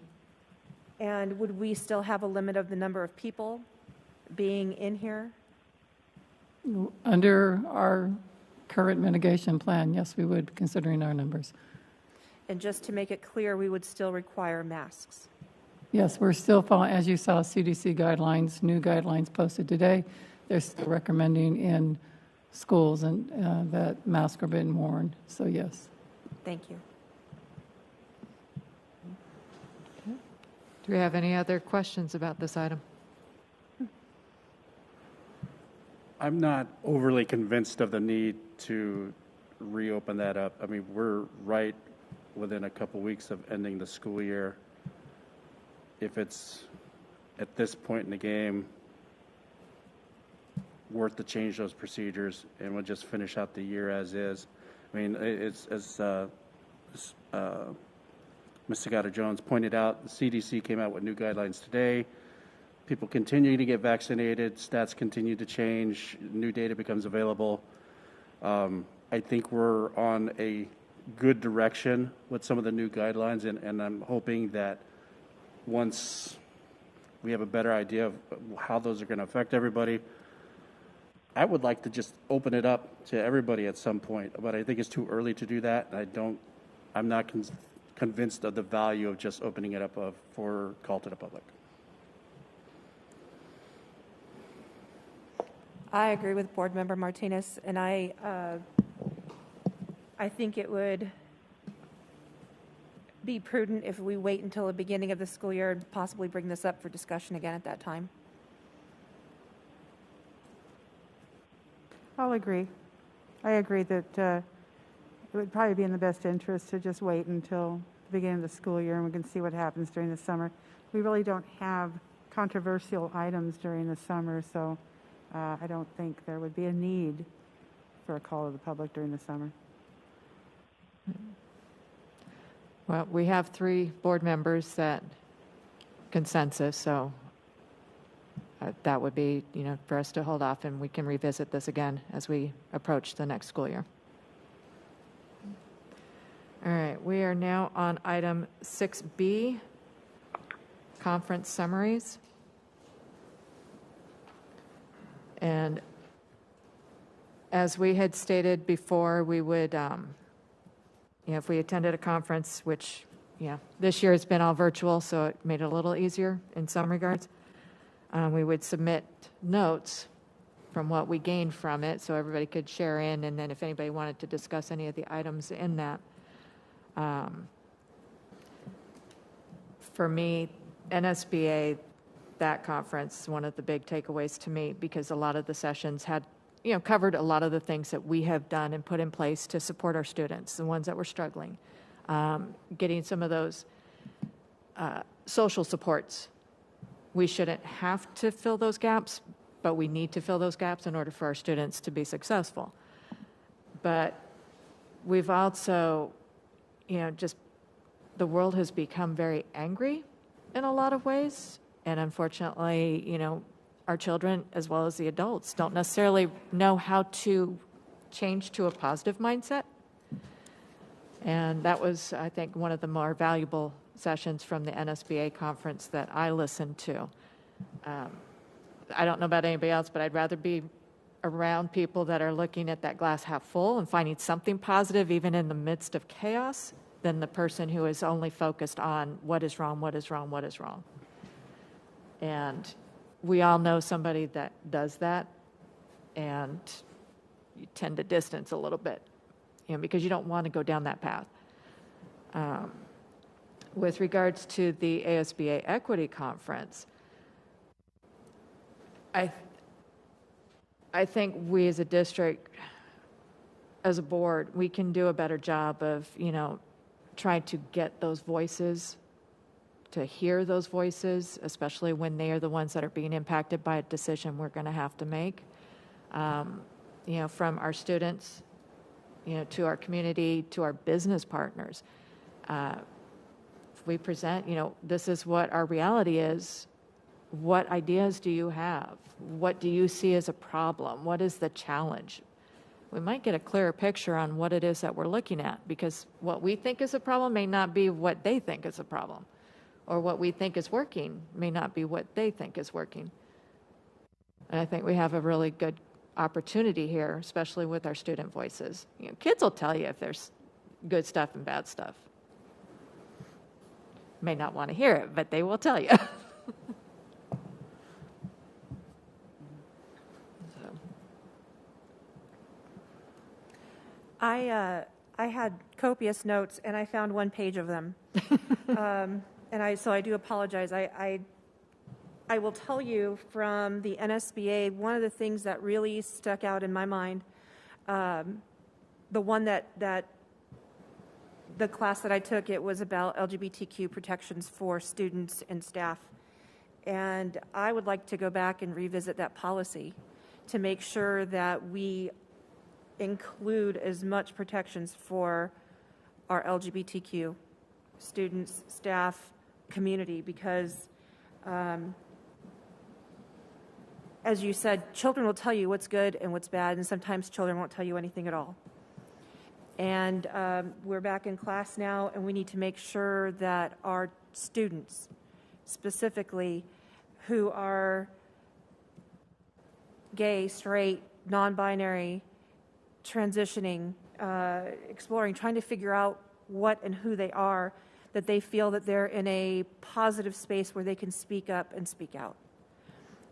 And would we still have a limit of the number of people being in here? Under our current mitigation plan, yes, we would, considering our numbers. And just to make it clear, we would still require masks. Yes, we're still following, as you saw, CDC guidelines, new guidelines posted today. They're still recommending in schools and that masks are being worn. So yes. Thank you. Do we have any other questions about this item? I'm not overly convinced of the need to reopen that up. I mean, we're right within a couple weeks of ending the school year. If it's at this point in the game worth to change those procedures, and we'll just finish out the year as is. I mean, it's as Ms. Sagata-Jones pointed out, the CDC came out with new guidelines today. People continue to get vaccinated, stats continue to change, new data becomes available. I think we're on a good direction with some of the new guidelines, and I'm hoping that once we have a better idea of how those are going to affect everybody, I would like to just open it up to everybody at some point, but I think it's too early to do that. I'm not convinced of the value of just opening it up for call to the public. I agree with Board Member Martinez, and I think it would be prudent if we wait until the beginning of the school year and possibly bring this up for discussion again at that time. I'll agree. I agree that it would probably be in the best interest to just wait until the beginning of the school year and we can see what happens during the summer. We really don't have controversial items during the summer, so I don't think there would be a need for a call to the public during the summer. Well, we have 3 board members that consensus, so that would be, for us to hold off, and we can revisit this again as we approach the next school year. All right, we are now on item 6B, conference summaries. And as we had stated before, we would, if we attended a conference, which, this year has been all virtual, so it made it a little easier in some regards. We would submit notes from what we gained from it so everybody could share in, and then if anybody wanted to discuss any of the items in that. For me, NSBA, that conference, one of the big takeaways to me, because a lot of the sessions had, covered a lot of the things that we have done and put in place to support our students, the ones that were struggling. Getting some of those social supports. We shouldn't have to fill those gaps, but we need to fill those gaps in order for our students to be successful. But we've also, just the world has become very angry in a lot of ways. And unfortunately, our children, as well as the adults, don't necessarily know how to change to a positive mindset. And that was, I think, one of the more valuable sessions from the NSBA conference that I listened to. I don't know about anybody else, but I'd rather be around people that are looking at that glass half full and finding something positive even in the midst of chaos than the person who is only focused on what is wrong, what is wrong, what is wrong. And we all know somebody that does that, and you tend to distance a little bit, because you don't want to go down that path. With regards to the ASBA Equity Conference, I think we as a district, as a board, we can do a better job of, trying to get those voices, to hear those voices, especially when they are the ones that are being impacted by a decision we're going to have to make. from our students, to our community, to our business partners. If we present, this is what our reality is. What ideas do you have? What do you see as a problem? What is the challenge? We might get a clearer picture on what it is that we're looking at, because what we think is a problem may not be what they think is a problem, or what we think is working may not be what they think is working. And I think we have a really good opportunity here, especially with our student voices. Kids will tell you if there's good stuff and bad stuff. May not want to hear it, but they will tell you. I had copious notes, and I found one page of them. So I do apologize. I will tell you from the NSBA, one of the things that really stuck out in my mind, the one that the class that I took, it was about LGBTQ protections for students and staff. And I would like to go back and revisit that policy to make sure that we include as much protections for our LGBTQ students, staff, community, because as you said, children will tell you what's good and what's bad, and sometimes children won't tell you anything at all. And we're back in class now, and we need to make sure that our students, specifically who are gay, straight, non-binary, transitioning, exploring, trying to figure out what and who they are, that they feel that they're in a positive space where they can speak up and speak out.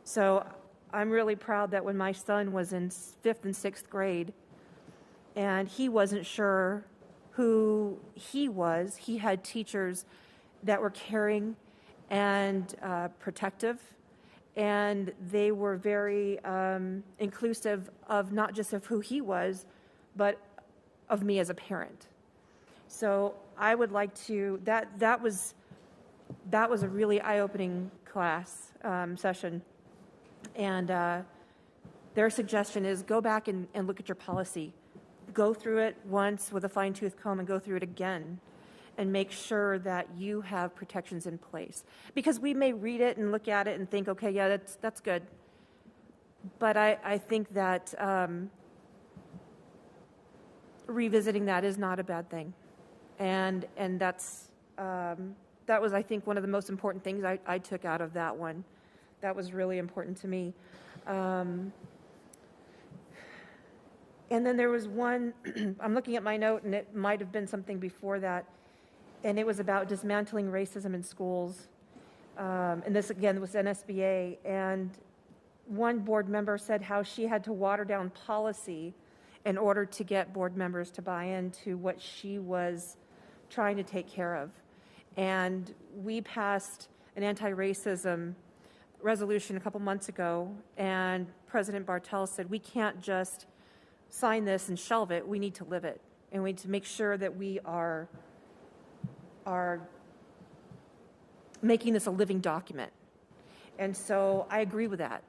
So I'm really proud that when my son was in 5th and 6th grade and he wasn't sure who he was, he had teachers that were caring and protective, and they were very inclusive of not just of who he was, but of me as a parent. So I would like to, that was a really eye-opening class session. And their suggestion is go back and look at your policy. Go through it once with a fine-tooth comb and go through it again and make sure that you have protections in place. Because we may read it and look at it and think, okay, yeah, that's good. But I think that revisiting that is not a bad thing. And that's, that was, I think, one of the most important things I took out of that one. That was really important to me. And then there was one, I'm looking at my note, and it might have been something before that, and it was about dismantling racism in schools. And this, again, was NSBA. And one board member said how she had to water down policy in order to get board members to buy into what she was trying to take care of. And we passed an anti-racism resolution a couple months ago, and President Bartel said, we can't just sign this and shelve it, we need to live it. And we need to make sure that we are making this a living document. And so I agree with that.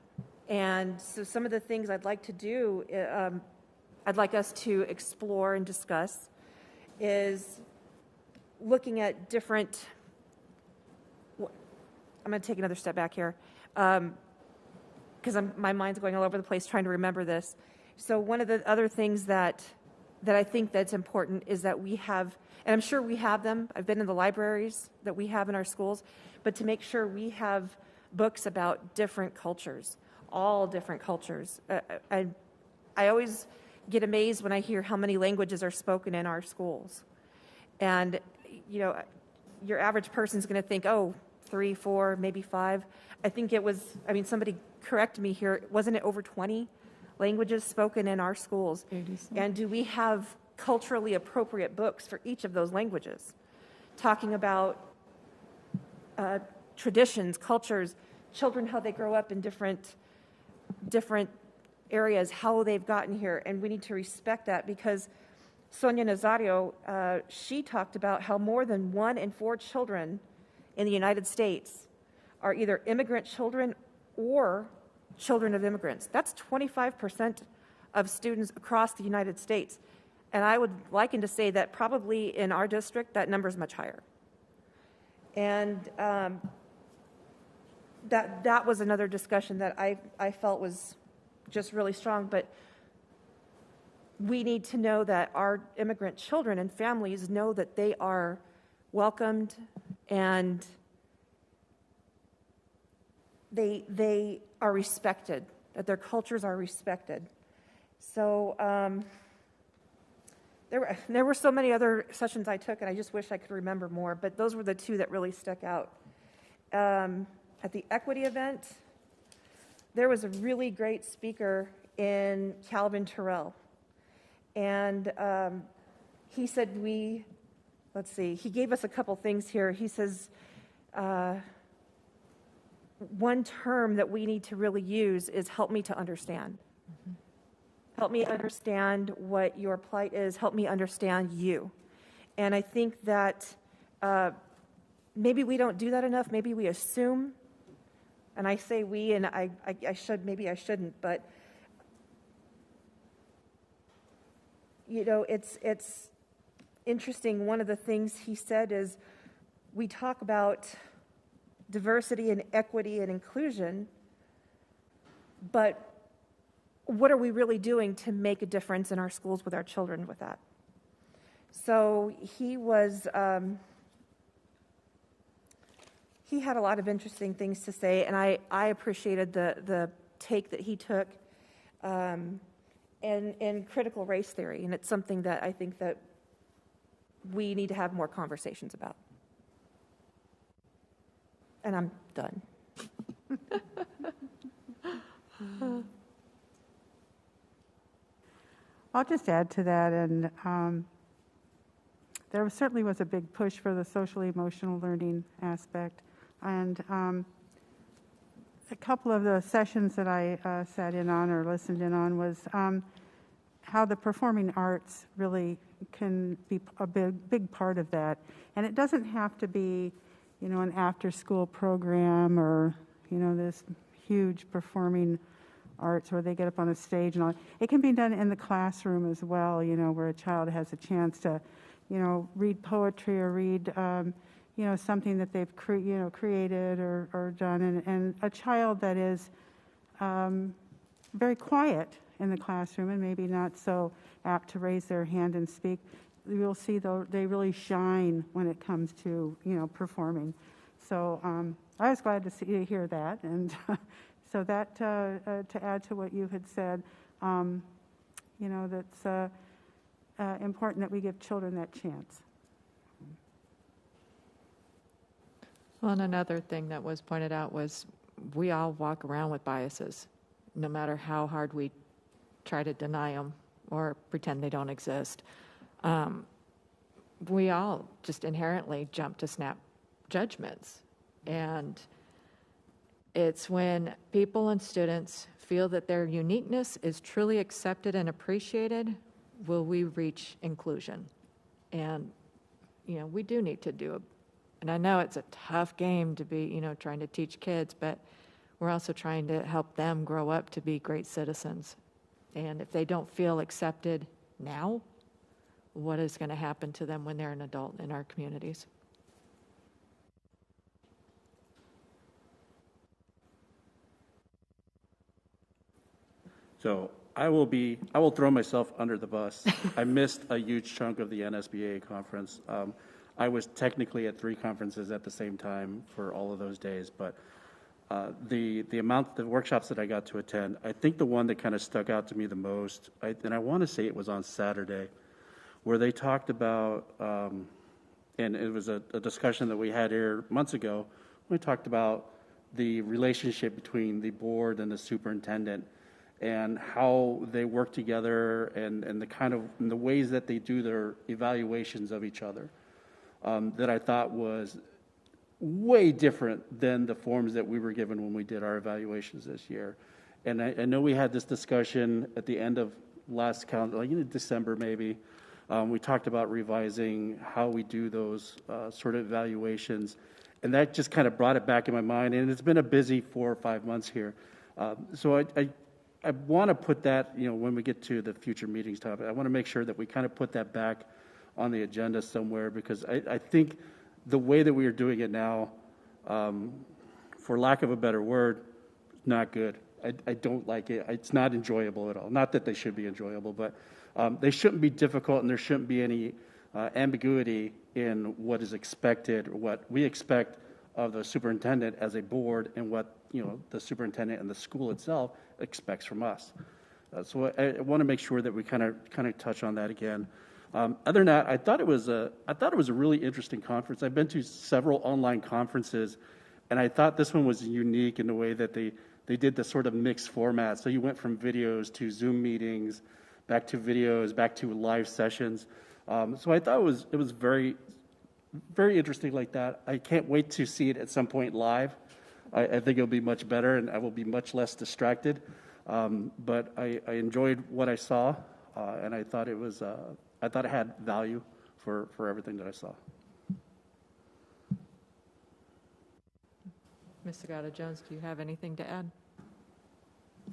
And so some of the things I'd like to do, I'd like us to explore and discuss is looking at different, I'm going to take another step back here because my mind's going all over the place trying to remember this. So one of the other things that I think that's important is that we have, and I'm sure we have them, I've been in the libraries that we have in our schools, but to make sure we have books about different cultures, all different cultures. I always get amazed when I hear how many languages are spoken in our schools. And, you know, your average person's going to think, oh, 3, 4, maybe 5. I think it was, I mean, somebody correct me here, wasn't it over 20 languages spoken in our schools? 87. And do we have culturally appropriate books for each of those languages? Talking about traditions, cultures, children, how they grow up in different areas, how they've gotten here, and we need to respect that because Sonia Nazario, she talked about how more than 1 in 4 children in the United States are either immigrant children or children of immigrants. That's 25% of students across the United States. And I would liken to say that probably in our district, that number is much higher. And that was another discussion that I felt was just really strong. But we need to know that our immigrant children and families know that they are welcomed and they are respected, that their cultures are respected. So there were so many other sessions I took, and I just wish I could remember more, but those were the two that really stuck out. At the equity event, there was a really great speaker in Calvin Terrell. And he said he gave us a couple things here. He says, one term that we need to really use is help me to understand. Mm-hmm. Help me understand what your plight is. Help me understand you. And I think that maybe we don't do that enough. Maybe we assume, and I say we, and I should, maybe I shouldn't, but you know, it's interesting. One of the things he said is we talk about diversity and equity and inclusion, but what are we really doing to make a difference in our schools with our children with that? So he was, he had a lot of interesting things to say, and I appreciated the take that he took and critical race theory, and it's something that I think that we need to have more conversations about. And I'm done. I'll just add to that, and there certainly was a big push for the social-emotional learning aspect, and a couple of the sessions that I sat in on or listened in on was how the performing arts really can be a big part of that, and it doesn't have to be, you know, an after-school program or, you know, this huge performing arts where they get up on a stage and all. It can be done in the classroom as well, you know, where a child has a chance to, you know, read poetry or read, you know, something that they've created or done. And a child that is very quiet in the classroom and maybe not so apt to raise their hand and speak, you'll see they really shine when it comes to, you know, performing. So I was glad to hear that, and so that to add to what you had said, you know, that's important that we give children that chance. Well, and another thing that was pointed out was we all walk around with biases, no matter how hard we try to deny them or pretend they don't exist. We all just inherently jump to snap judgments. And it's when people and students feel that their uniqueness is truly accepted and appreciated, will we reach inclusion. And, you know, we do need to do and I know it's a tough game to be, you know, trying to teach kids, but we're also trying to help them grow up to be great citizens. And if they don't feel accepted now, what is going to happen to them when they're an adult in our communities? So I will throw myself under the bus. I missed a huge chunk of the NSBA conference. I was technically at 3 conferences at the same time for all of those days, but the workshops that I got to attend, I think the one that kind of stuck out to me the most, and I want to say it was on Saturday, where they talked about, and it was a discussion that we had here months ago, we talked about the relationship between the board and the superintendent and how they work together and the ways that they do their evaluations of each other. That I thought was way different than the forms that we were given when we did our evaluations this year. And I know we had this discussion at the end of last calendar, like in December maybe. We talked about revising how we do those sort of evaluations. And that just kind of brought it back in my mind. And it's been a busy 4 or 5 months here. So I want to put that, when we get to the future meetings topic, I want to make sure that we kind of put that back on the agenda somewhere, because I think the way that we are doing it now, for lack of a better word, not good. I don't like it. It's not enjoyable at all. Not that they should be enjoyable, but they shouldn't be difficult, and there shouldn't be any ambiguity in what is expected, or what we expect of the superintendent as a board, and what the superintendent and the school itself expects from us. So I want to make sure that we kind of touch on that again. Other than that, I thought it was a really interesting conference. I've been to several online conferences, and I thought this one was unique in the way that they did the sort of mixed format. So you went from videos to Zoom meetings, back to videos, back to live sessions. So I thought it was very, very interesting like that. I can't wait to see it at some point live. I think it'll be much better, and I will be much less distracted. But I enjoyed what I saw, and I thought it had value for everything that I saw. Ms. Sagata-Jones, do you have anything to add?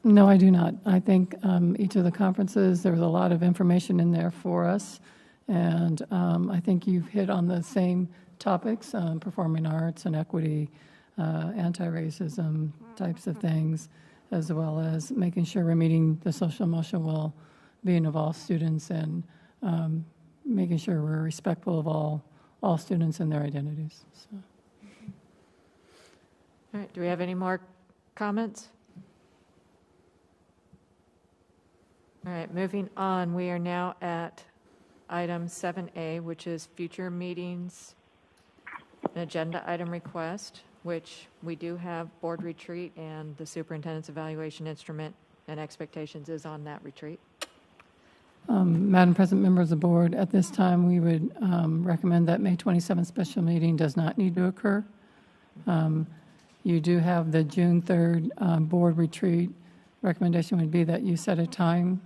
No, I do not. I think each of the conferences, there was a lot of information in there for us, and I think you've hit on the same topics, performing arts and equity, anti-racism types of things, as well as making sure we're meeting the social emotional well-being of all students, and making sure we're respectful of all students and their identities. So. All right, do we have any more comments? All right, moving on, we are now at item 7A, which is future meetings, an agenda item request, which we do have board retreat, and the superintendent's evaluation instrument and expectations is on that retreat. Madam President, members of the board, at this time, we would recommend that May 27th special meeting does not need to occur. You do have the June 3rd board retreat. Recommendation would be that you set a time,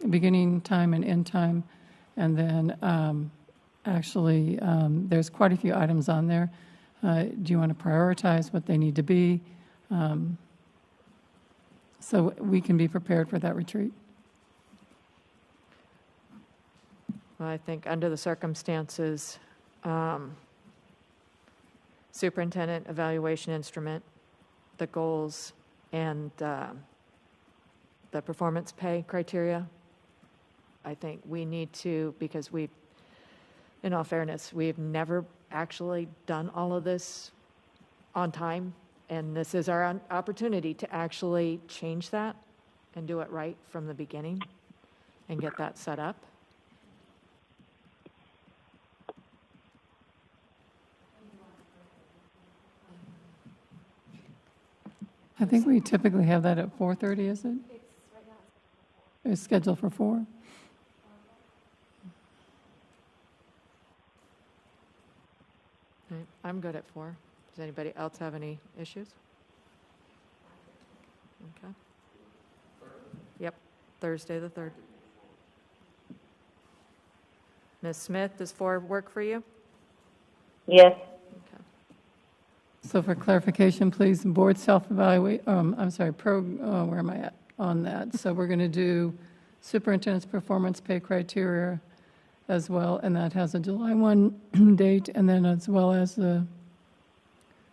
beginning time and end time, and then actually there's quite a few items on there. Do you want to prioritize what they need to be so we can be prepared for that retreat? Well, I think under the circumstances, superintendent evaluation instrument, the goals, and the performance pay criteria, I think we need to, because in all fairness, we've never actually done all of this on time, and this is our opportunity to actually change that and do it right from the beginning and get that set up. I think we typically have that at 4:30, is it? It's scheduled for 4. Right, I'm good at 4. Does anybody else have any issues? Okay. Yep, Thursday the 3rd. Ms. Smith, does 4 work for you? Yes. Okay. So for clarification, please, board self-evaluate, where am I at on that? So we're going to do superintendent's performance pay criteria as well, and that has a July 1 date, and then as well as the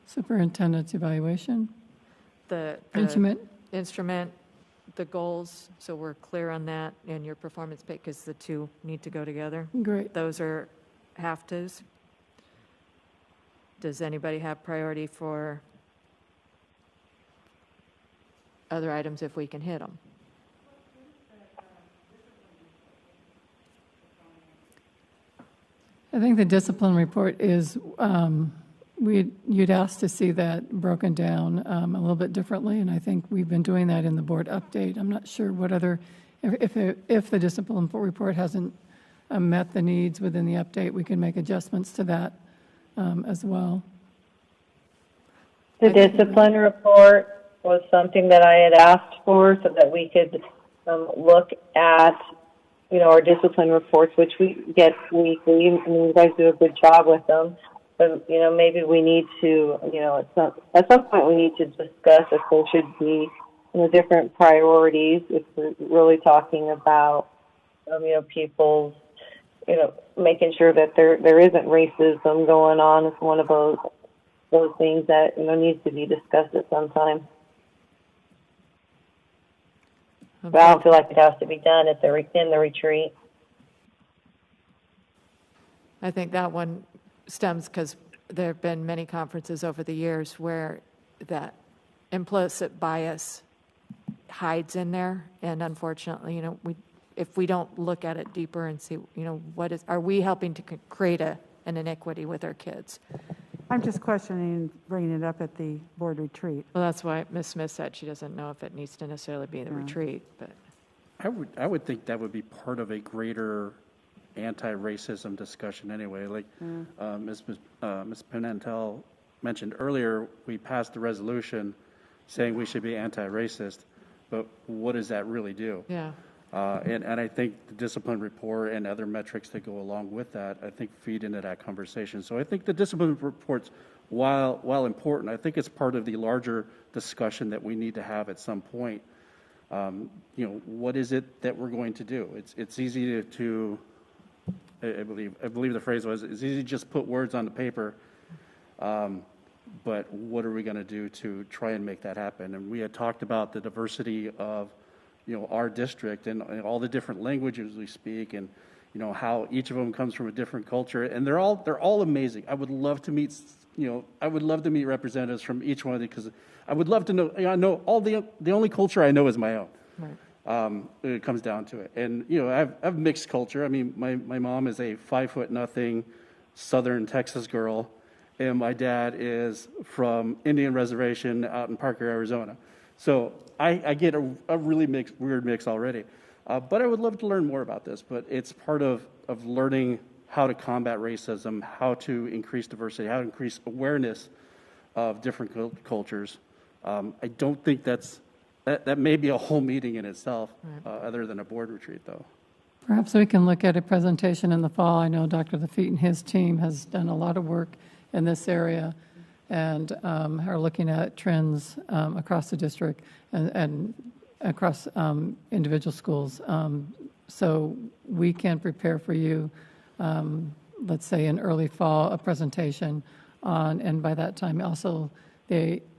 superintendent's evaluation. The instrument, the goals, so we're clear on that, and your performance pay, because the two need to go together. Great. Those are have-tos. Does anybody have priority for other items if we can hit them? I think the discipline report is, you'd asked to see that broken down a little bit differently, and I think we've been doing that in the board update. I'm not sure what other, if the discipline report hasn't met the needs within the update, we can make adjustments to that as well. The discipline report was something that I had asked for so that we could look at, our discipline reports, which we get weekly. I mean, you guys do a good job with them. but maybe we need to, at some point we need to discuss if there should be, different priorities if we're really talking about, people's, making sure that there isn't racism going on. It's one of those things that needs to be discussed at some time. But I don't feel like it has to be done in the retreat. I think that one stems because there have been many conferences over the years where that implicit bias hides in there, and unfortunately, if we don't look at it deeper and see, are we helping to create an inequity with our kids? I'm just questioning bringing it up at the board retreat. Well, that's why Ms. Smith said she doesn't know if it needs to necessarily be the retreat, but. I would think that would be part of a greater anti-racism discussion anyway. Like Ms. Pimentel mentioned earlier, we passed a resolution saying we should be anti-racist, but what does that really do? Yeah. And I think the discipline report and other metrics that go along with that, I think feed into that conversation. So I think the discipline reports, while important, I think it's part of the larger discussion that we need to have at some point. What is it that we're going to do? It's easy to I believe the phrase was, it's easy to just put words on the paper, but what are we going to do to try and make that happen? And we had talked about the diversity of our district and all the different languages we speak, and how each of them comes from a different culture, and they're all amazing. I would love to meet representatives from each one of them, because I would love to know. I know all the only culture I know is my own. Right. It comes down to it, and I have mixed culture. I mean, my mom is a 5'0" Southern Texas girl, and my dad is from Indian Reservation out in Parker, Arizona. So I get a really weird mix already. But I would love to learn more about this. But it's part of learning how to combat racism, how to increase diversity, how to increase awareness of different cultures. I don't think that may be a whole meeting in itself, other than a board retreat, though. Perhaps we can look at a presentation in the fall. I know Dr. Lafitte and his team has done a lot of work in this area, and are looking at trends across the district and across individual schools. So we can prepare for you, let's say in early fall, a presentation on, and by that time also,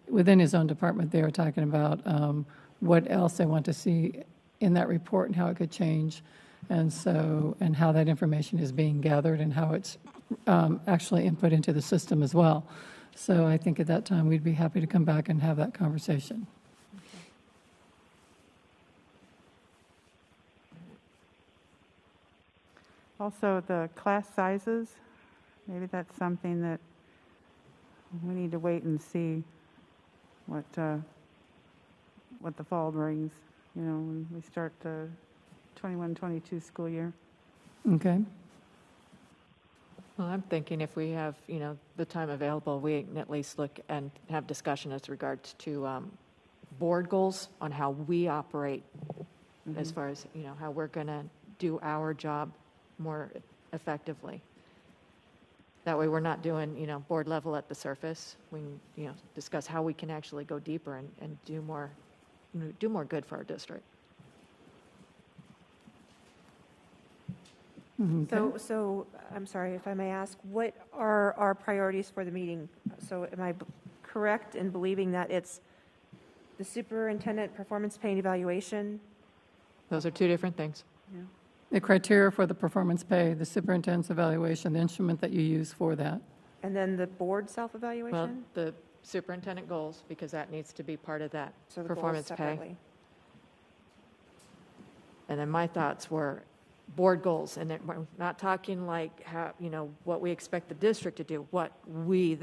within his own department, they are talking about what else they want to see in that report and how it could change, and how that information is being gathered and how it's actually input into the system as well. So I think at that time, we'd be happy to come back and have that conversation. Also, the class sizes, maybe that's something that we need to wait and see what the fall brings, when we start the 21-22 school year. Okay. Well, I'm thinking if we have, the time available, we can at least look and have discussion as regards to board goals on how we operate, as far as, how we're going to do our job more effectively. That way we're not doing, board level at the surface. We can, discuss how we can actually go deeper and do more good for our district. So I'm sorry, if I may ask, what are our priorities for the meeting? So am I correct in believing that it's the superintendent performance pay and evaluation? Those are two different things. Yeah. The criteria for the performance pay, the superintendent's evaluation, the instrument that you use for that. And then the board self-evaluation? Well, the superintendent goals, because that needs to be part of that So the performance goals pay. separately. And then my thoughts were board goals, and we're not talking like how, what we expect the district to do, what we,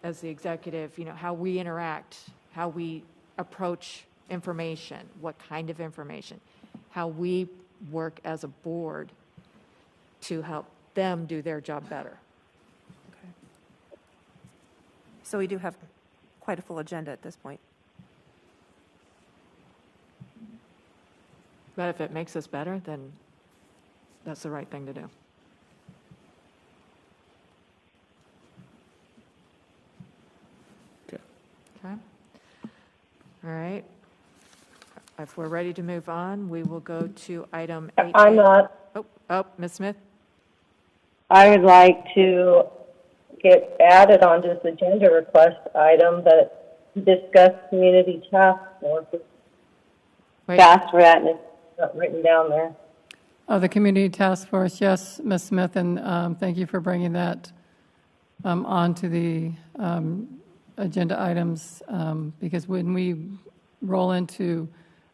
as the executive, how we interact, how we approach information, what kind of information, how we work as a board to help them do their job better. Okay. So we do have quite a full agenda at this point. But if it makes us better, then that's the right thing to do. we're ready to move on, we will go to item 8A. I'm not. Ms. Smith? I would like to get added onto this agenda request item that discuss community task forces. Wait. Fast for that, and it's not written down there. Oh, the Community Task Force, yes, Ms. Smith, and thank you for bringing that onto the agenda items, because when we roll into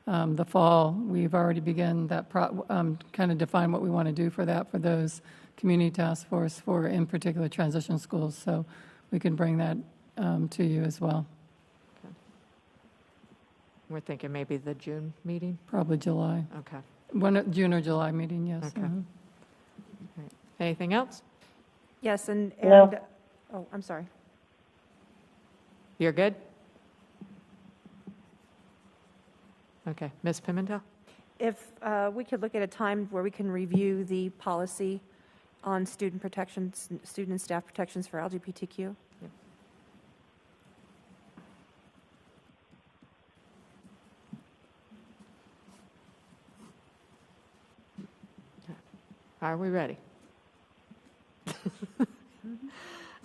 the fall, we've already begun that, kind of define what we want to do for that, for those community task force for, in particular, transition schools. So we can bring that to you as well. We're thinking maybe the June meeting? Probably July. Okay. June or July meeting, yes. Okay. Right. Anything else? Yes, and No. oh, I'm sorry. You're good? Okay. Ms. Pimentel? If we could look at a time where we can review the policy on student protections, student and staff protections for LGBTQ. Are we ready?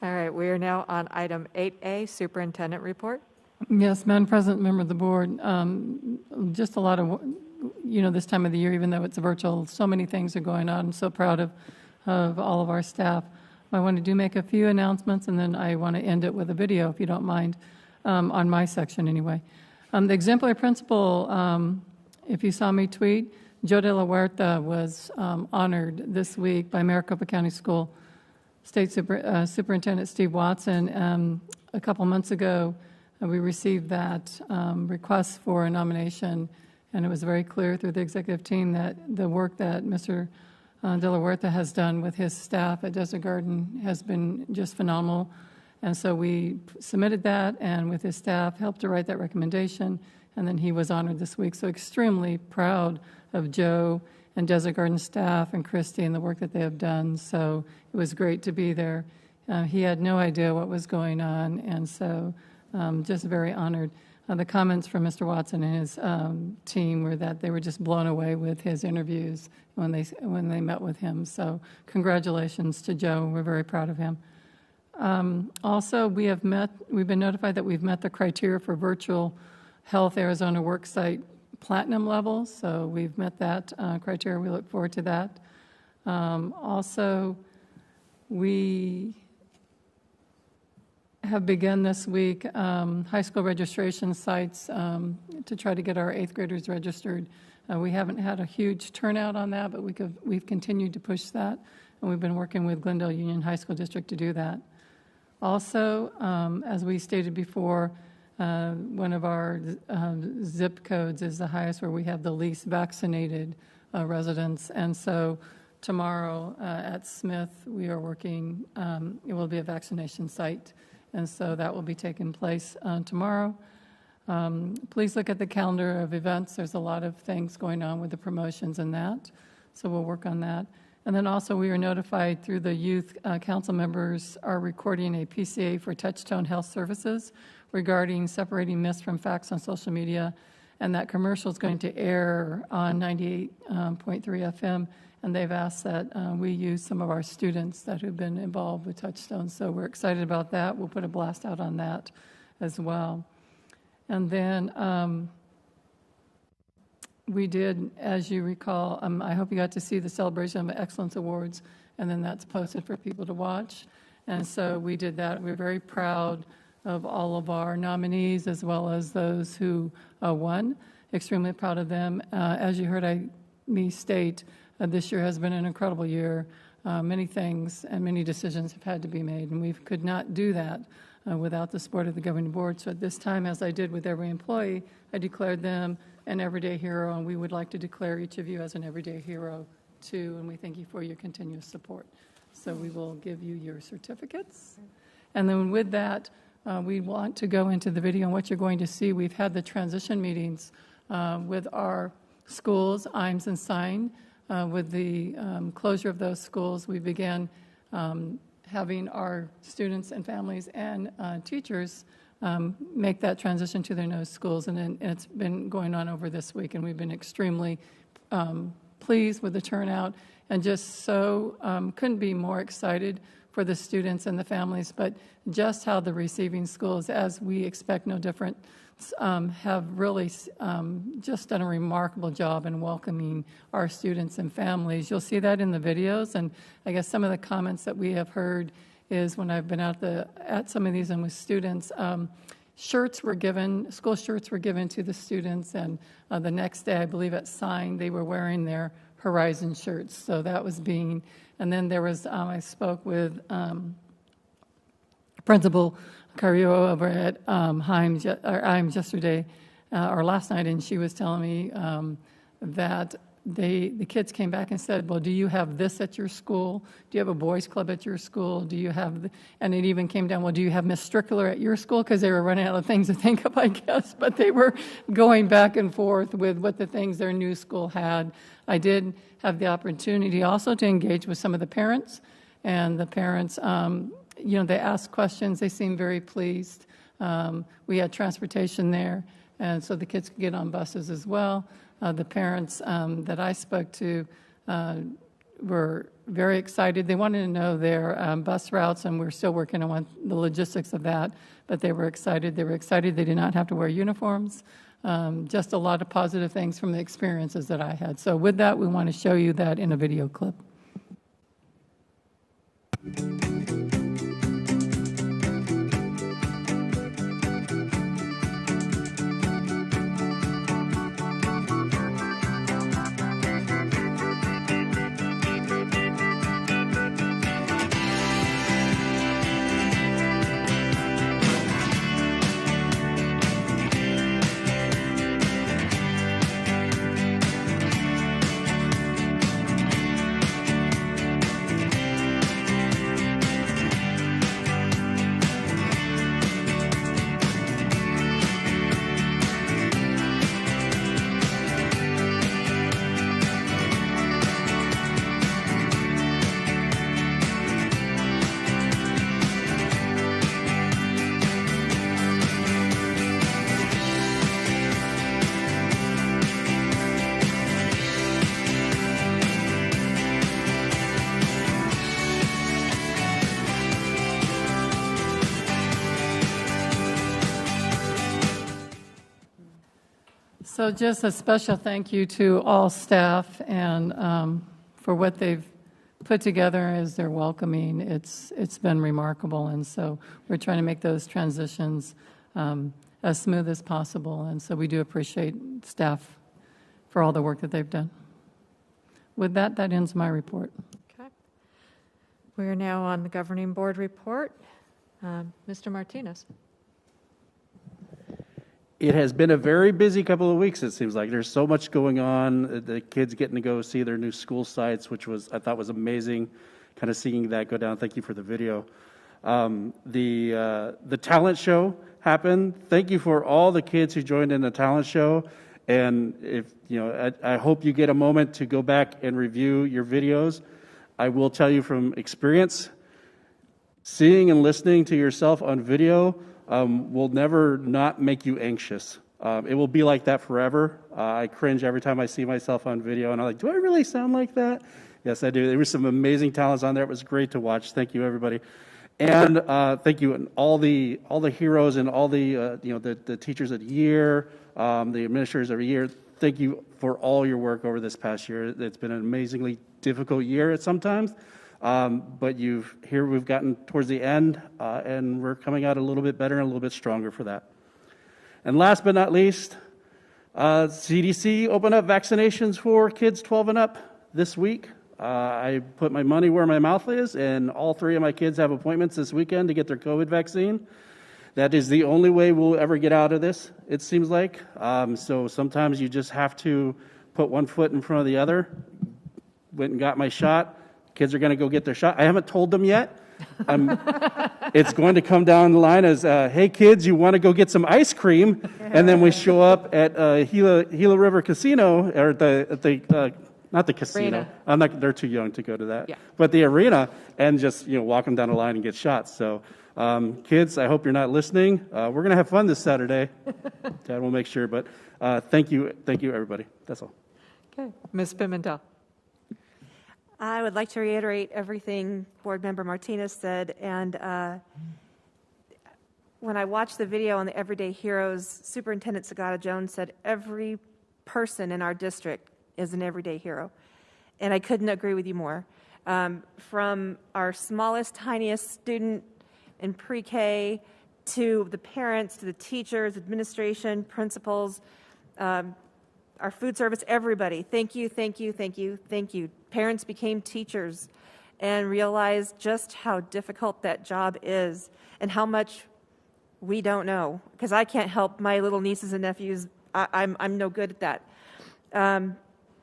All right, we are now on item 8A, Superintendent Report. Yes, Madam President, member of the board, just a lot of, this time of the year, even though it's virtual, so many things are going on. I'm so proud of all of our staff. I want to make a few announcements, and then I want to end it with a video, if you don't mind, on my section anyway. The exemplary principal, if you saw me tweet, Joe de la Huerta was honored this week by Maricopa County School State Superintendent Steve Watson. A couple months ago, we received that request for a nomination, and it was very clear through the executive team that the work that Mr. De La Huerta has done with his staff at Desert Garden has been just phenomenal. And so we submitted that, and with his staff, helped to write that recommendation, and then he was honored this week. So extremely proud of Joe and Desert Garden staff and Christy and the work that they have done. So it was great to be there. He had no idea what was going on, and so just very honored. The comments from Mr. Watson and his team were that they were just blown away with his interviews when they met with him. So congratulations to Joe. We're very proud of him. Also, we've been notified that we've met the criteria for Virtual Health Arizona Worksite Platinum level. So we've met that criteria. We look forward to that. Also, we have begun this week high school registration sites to try to get our 8th graders registered. We haven't had a huge turnout on that, but we've continued to push that, and we've been working with Glendale Union High School District to do that. Also, as we stated before, one of our zip codes is the highest where we have the least vaccinated residents, and so tomorrow at Smith, we are working, it will be a vaccination site. And so that will be taking place tomorrow. Please look at the calendar of events. There's a lot of things going on with the promotions and that. So we'll work on that. And then also we were notified through the youth council members are recording a PCA for Touchtone Health Services regarding separating myths from facts on social media. And that commercial is going to air on 98.3 FM. And they've asked that we use some of our students that have been involved with Touchstone. So we're excited about that. We'll put a blast out on that as well. And then we did, as you recall, I hope you got to see the Celebration of Excellence Awards, and then that's posted for people to watch. And so we did that. We're very proud of all of our nominees as well as those who won. Extremely proud of them. As you heard me state, this year has been an incredible year. Many things and many decisions have had to be made, and we could not do that without the support of the governing board. So at this time, as I did with every employee, I declared them an everyday hero, and we would like to declare each of you as an everyday hero too, and we thank you for your continuous support. So we will give you your certificates. And then with that, we want to go into the video, and what you're going to see, we've had the transition meetings with our schools, IMES and SIGN. With the closure of those schools, we began having our students and families and teachers make that transition to their new schools. And it's been going on over this week, and we've been extremely pleased with the turnout and just so couldn't be more excited for the students and the families, but just how the receiving schools, as we expect no different, have really just done a remarkable job in welcoming our students and families. You'll see that in the videos, and I guess some of the comments that we have heard is when I've been at some of these and with students, shirts were given, school shirts were given to the students, and the next day, I believe at Sign, they were wearing their Horizon shirts. So that was being, and then there was, I spoke with Principal Carrillo over at IMES yesterday, or last night, and she was telling me that the kids came back and said, well, do you have this at your school? Do you have a boys club at your school? Do you have, and it even came down, well, do you have Miss Strickler at your school? Because they were running out of things to think of, I guess, but they were going back and forth with what the things their new school had. I did have the opportunity also to engage with some of the parents, and the parents, they asked questions. They seemed very pleased. We had transportation there, and so the kids could get on buses as well. The parents that I spoke to were very excited. They wanted to know their bus routes, and we're still working on the logistics of that, but they were excited. They were excited they did not have to wear uniforms. Just a lot of positive things from the experiences that I had. So with that, we want to show you that in a video clip. So just a special thank you to all staff and for what they've put together as their welcoming. It's been remarkable, and so we're trying to make those transitions as smooth as possible, and so we do appreciate staff for all the work that they've done. With that, that ends my report. Okay. We are now on the governing board report. Mr. Martinez. It has been a very busy couple of weeks, it seems like. There's so much going on. The kids getting to go see their new school sites, which I thought was amazing, kind of seeing that go down. Thank you for the video. The talent show happened. Thank you for all the kids who joined in the talent show. And I hope you get a moment to go back and review your videos. I will tell you from experience, seeing and listening to yourself on video will never not make you anxious. It will be like that forever. I cringe every time I see myself on video, and I'm like, do I really sound like that? Yes, I do. There were some amazing talents on there. It was great to watch. Thank you, everybody. And thank you, and all the heroes and all the teachers of the year, the administrators of the year. Thank you for all your work over this past year. It's been an amazingly difficult year at sometimes. But we've gotten towards the end, and we're coming out a little bit better and a little bit stronger for that. And last but not least, CDC opened up vaccinations for kids 12 and up this week. I put my money where my mouth is, and all 3 of my kids have appointments this weekend to get their COVID vaccine. That is the only way we'll ever get out of this, it seems like. So sometimes you just have to put one foot in front of the other. Went and got my shot. Kids are going to go get their shot. I haven't told them yet. It's going to come down the line as, hey, kids, you want to go get some ice cream? And then we show up at Gila River Casino, or not the casino. They're too young to go to that. Yeah. But the arena, and just walk them down the line and get shots. So Kids, I hope you're not listening. We're going to have fun this Saturday. Dad will make sure, but thank you, everybody. That's all. Okay. Ms. Pimentel. I would like to reiterate everything Board Member Martinez said, and when I watched the video on the Everyday Heroes, Superintendent Sagata Jones said every person in our district is an everyday hero, and I couldn't agree with you more. From our smallest, tiniest student in pre-K to the parents, to the teachers, administration, principals, our food service, everybody. Thank you, thank you, thank you, thank you. Parents became teachers and realized just how difficult that job is and how much we don't know, because I can't help my little nieces and nephews. I'm no good at that.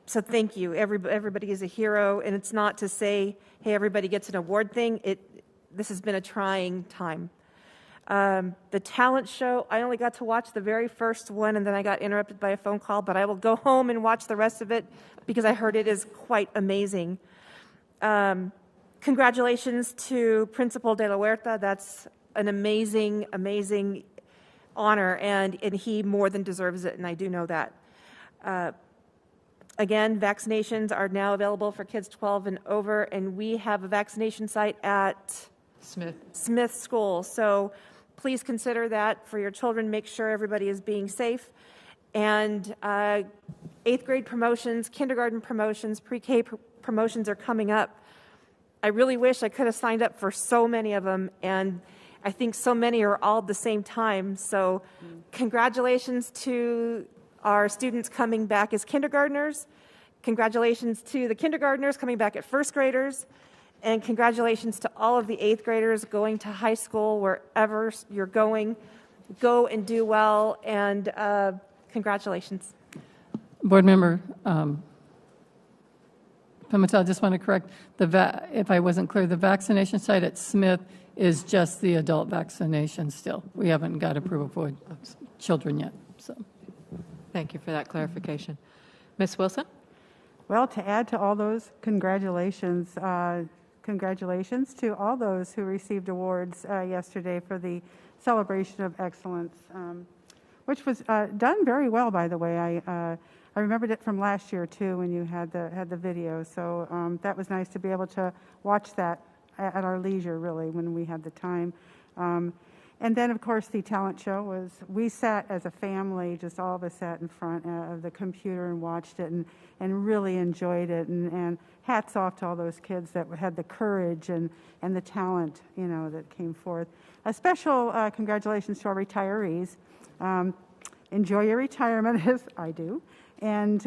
So thank you. Everybody is a hero, and it's not to say, hey, everybody gets an award thing. This has been a trying time. The talent show, I only got to watch the very first one, and then I got interrupted by a phone call, but I will go home and watch the rest of it because I heard it is quite amazing. Congratulations to Principal De La Huerta. That's an amazing, amazing honor, and he more than deserves it, and I do know that. Again, vaccinations are now available for kids 12 and over, and we have a vaccination site at Smith School. So please consider that for your children. Make sure everybody is being safe. And 8th grade promotions, kindergarten promotions, pre-K promotions are coming up. I really wish I could have signed up for so many of them, and I think so many are all at the same time. So congratulations to our students coming back as kindergartners. Congratulations to the kindergartners coming back at first graders. And congratulations to all of the 8th graders going to high school, wherever you're going. Go and do well, and congratulations. Board Member Pimentel, I just want to correct, if I wasn't clear, the vaccination site at Smith is just the adult vaccination still. We haven't got approval for children yet. So, Thank you for that clarification. Ms. Wilson? Well, to add to all those congratulations, congratulations to all those who received awards yesterday for the Celebration of Excellence, which was done very well, by the way. I remembered it from last year too when you had the video. So that was nice to be able to watch that at our leisure, really, when we had the time. And then, of course, the talent show was, we sat as a family, just all of us sat in front of the computer and watched it and really enjoyed it. And hats off to all those kids that had the courage and the talent, that came forth. A special congratulations to our retirees. Enjoy your retirement, as I do. And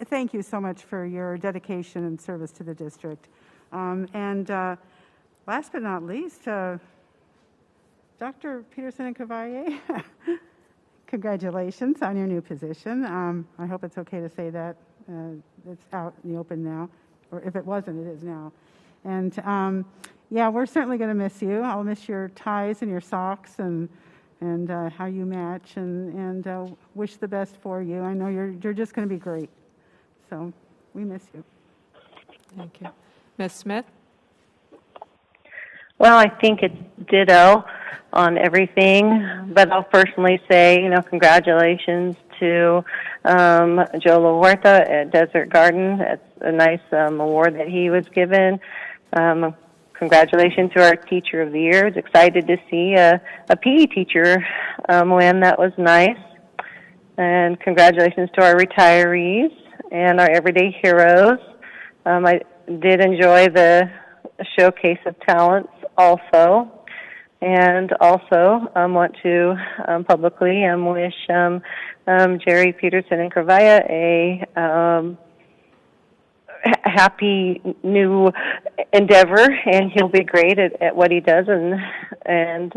thank you so much for your dedication and service to the district. And last but not least, Dr. Peterson and Cavalle, congratulations on your new position. I hope it's okay to say that. It's out in the open now, or if it wasn't, it is now. And yeah, we're certainly going to miss you. I'll miss your ties and your socks and how you match, and wish the best for you. I know you're just going to be great. So we miss you. Thank you. Ms. Smith? Well, I think it's ditto on everything, but I'll personally say, congratulations to Joe La Huerta at Desert Garden. It's a nice award that he was given. Congratulations to our Teacher of the Year. I was excited to see a PE teacher win. That was nice. And congratulations to our retirees and our everyday heroes. I did enjoy the showcase of talents also. And also want to publicly wish Jerry Peterson and Cravaya a happy new endeavor, and he'll be great at what he does. And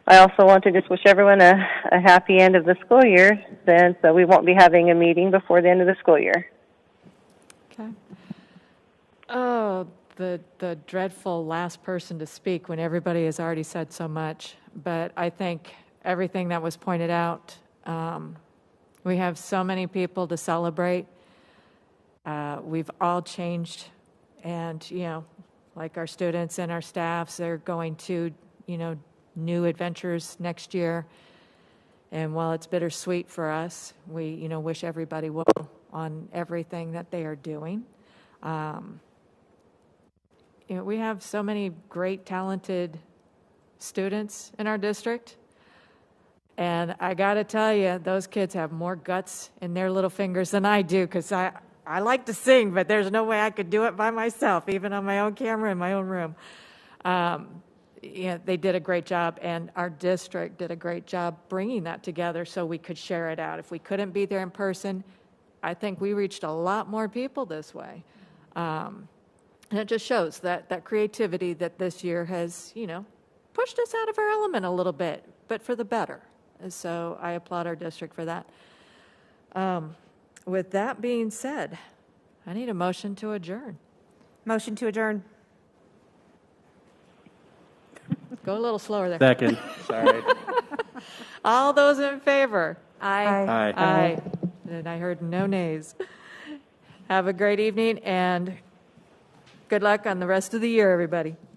I also want to just wish everyone a happy end of the school year, since we won't be having a meeting before the end of the school year. Okay. Oh, the dreadful last person to speak when everybody has already said so much. But I think everything that was pointed out, we have so many people to celebrate. We've all changed, and like our students and our staffs, they're going to new adventures next year. And while it's bittersweet for us, we, wish everybody well on everything that they are doing. We have so many great, talented students in our district. And I got to tell you, those kids have more guts in their little fingers than I do, because I like to sing, but there's no way I could do it by myself, even on my own camera in my own room. They did a great job, and our district did a great job bringing that together so we could share it out. If we couldn't be there in person, I think we reached a lot more people this way. And it just shows that creativity that this year has, pushed us out of our element a little bit, but for the better. So I applaud our district for that. With that being said, I need a motion to adjourn. Motion to adjourn. Go a little slower there. Second. Sorry. All those in favor? Aye. Aye. Aye. And I heard no nays. Have a great evening, and good luck on the rest of the year, everybody.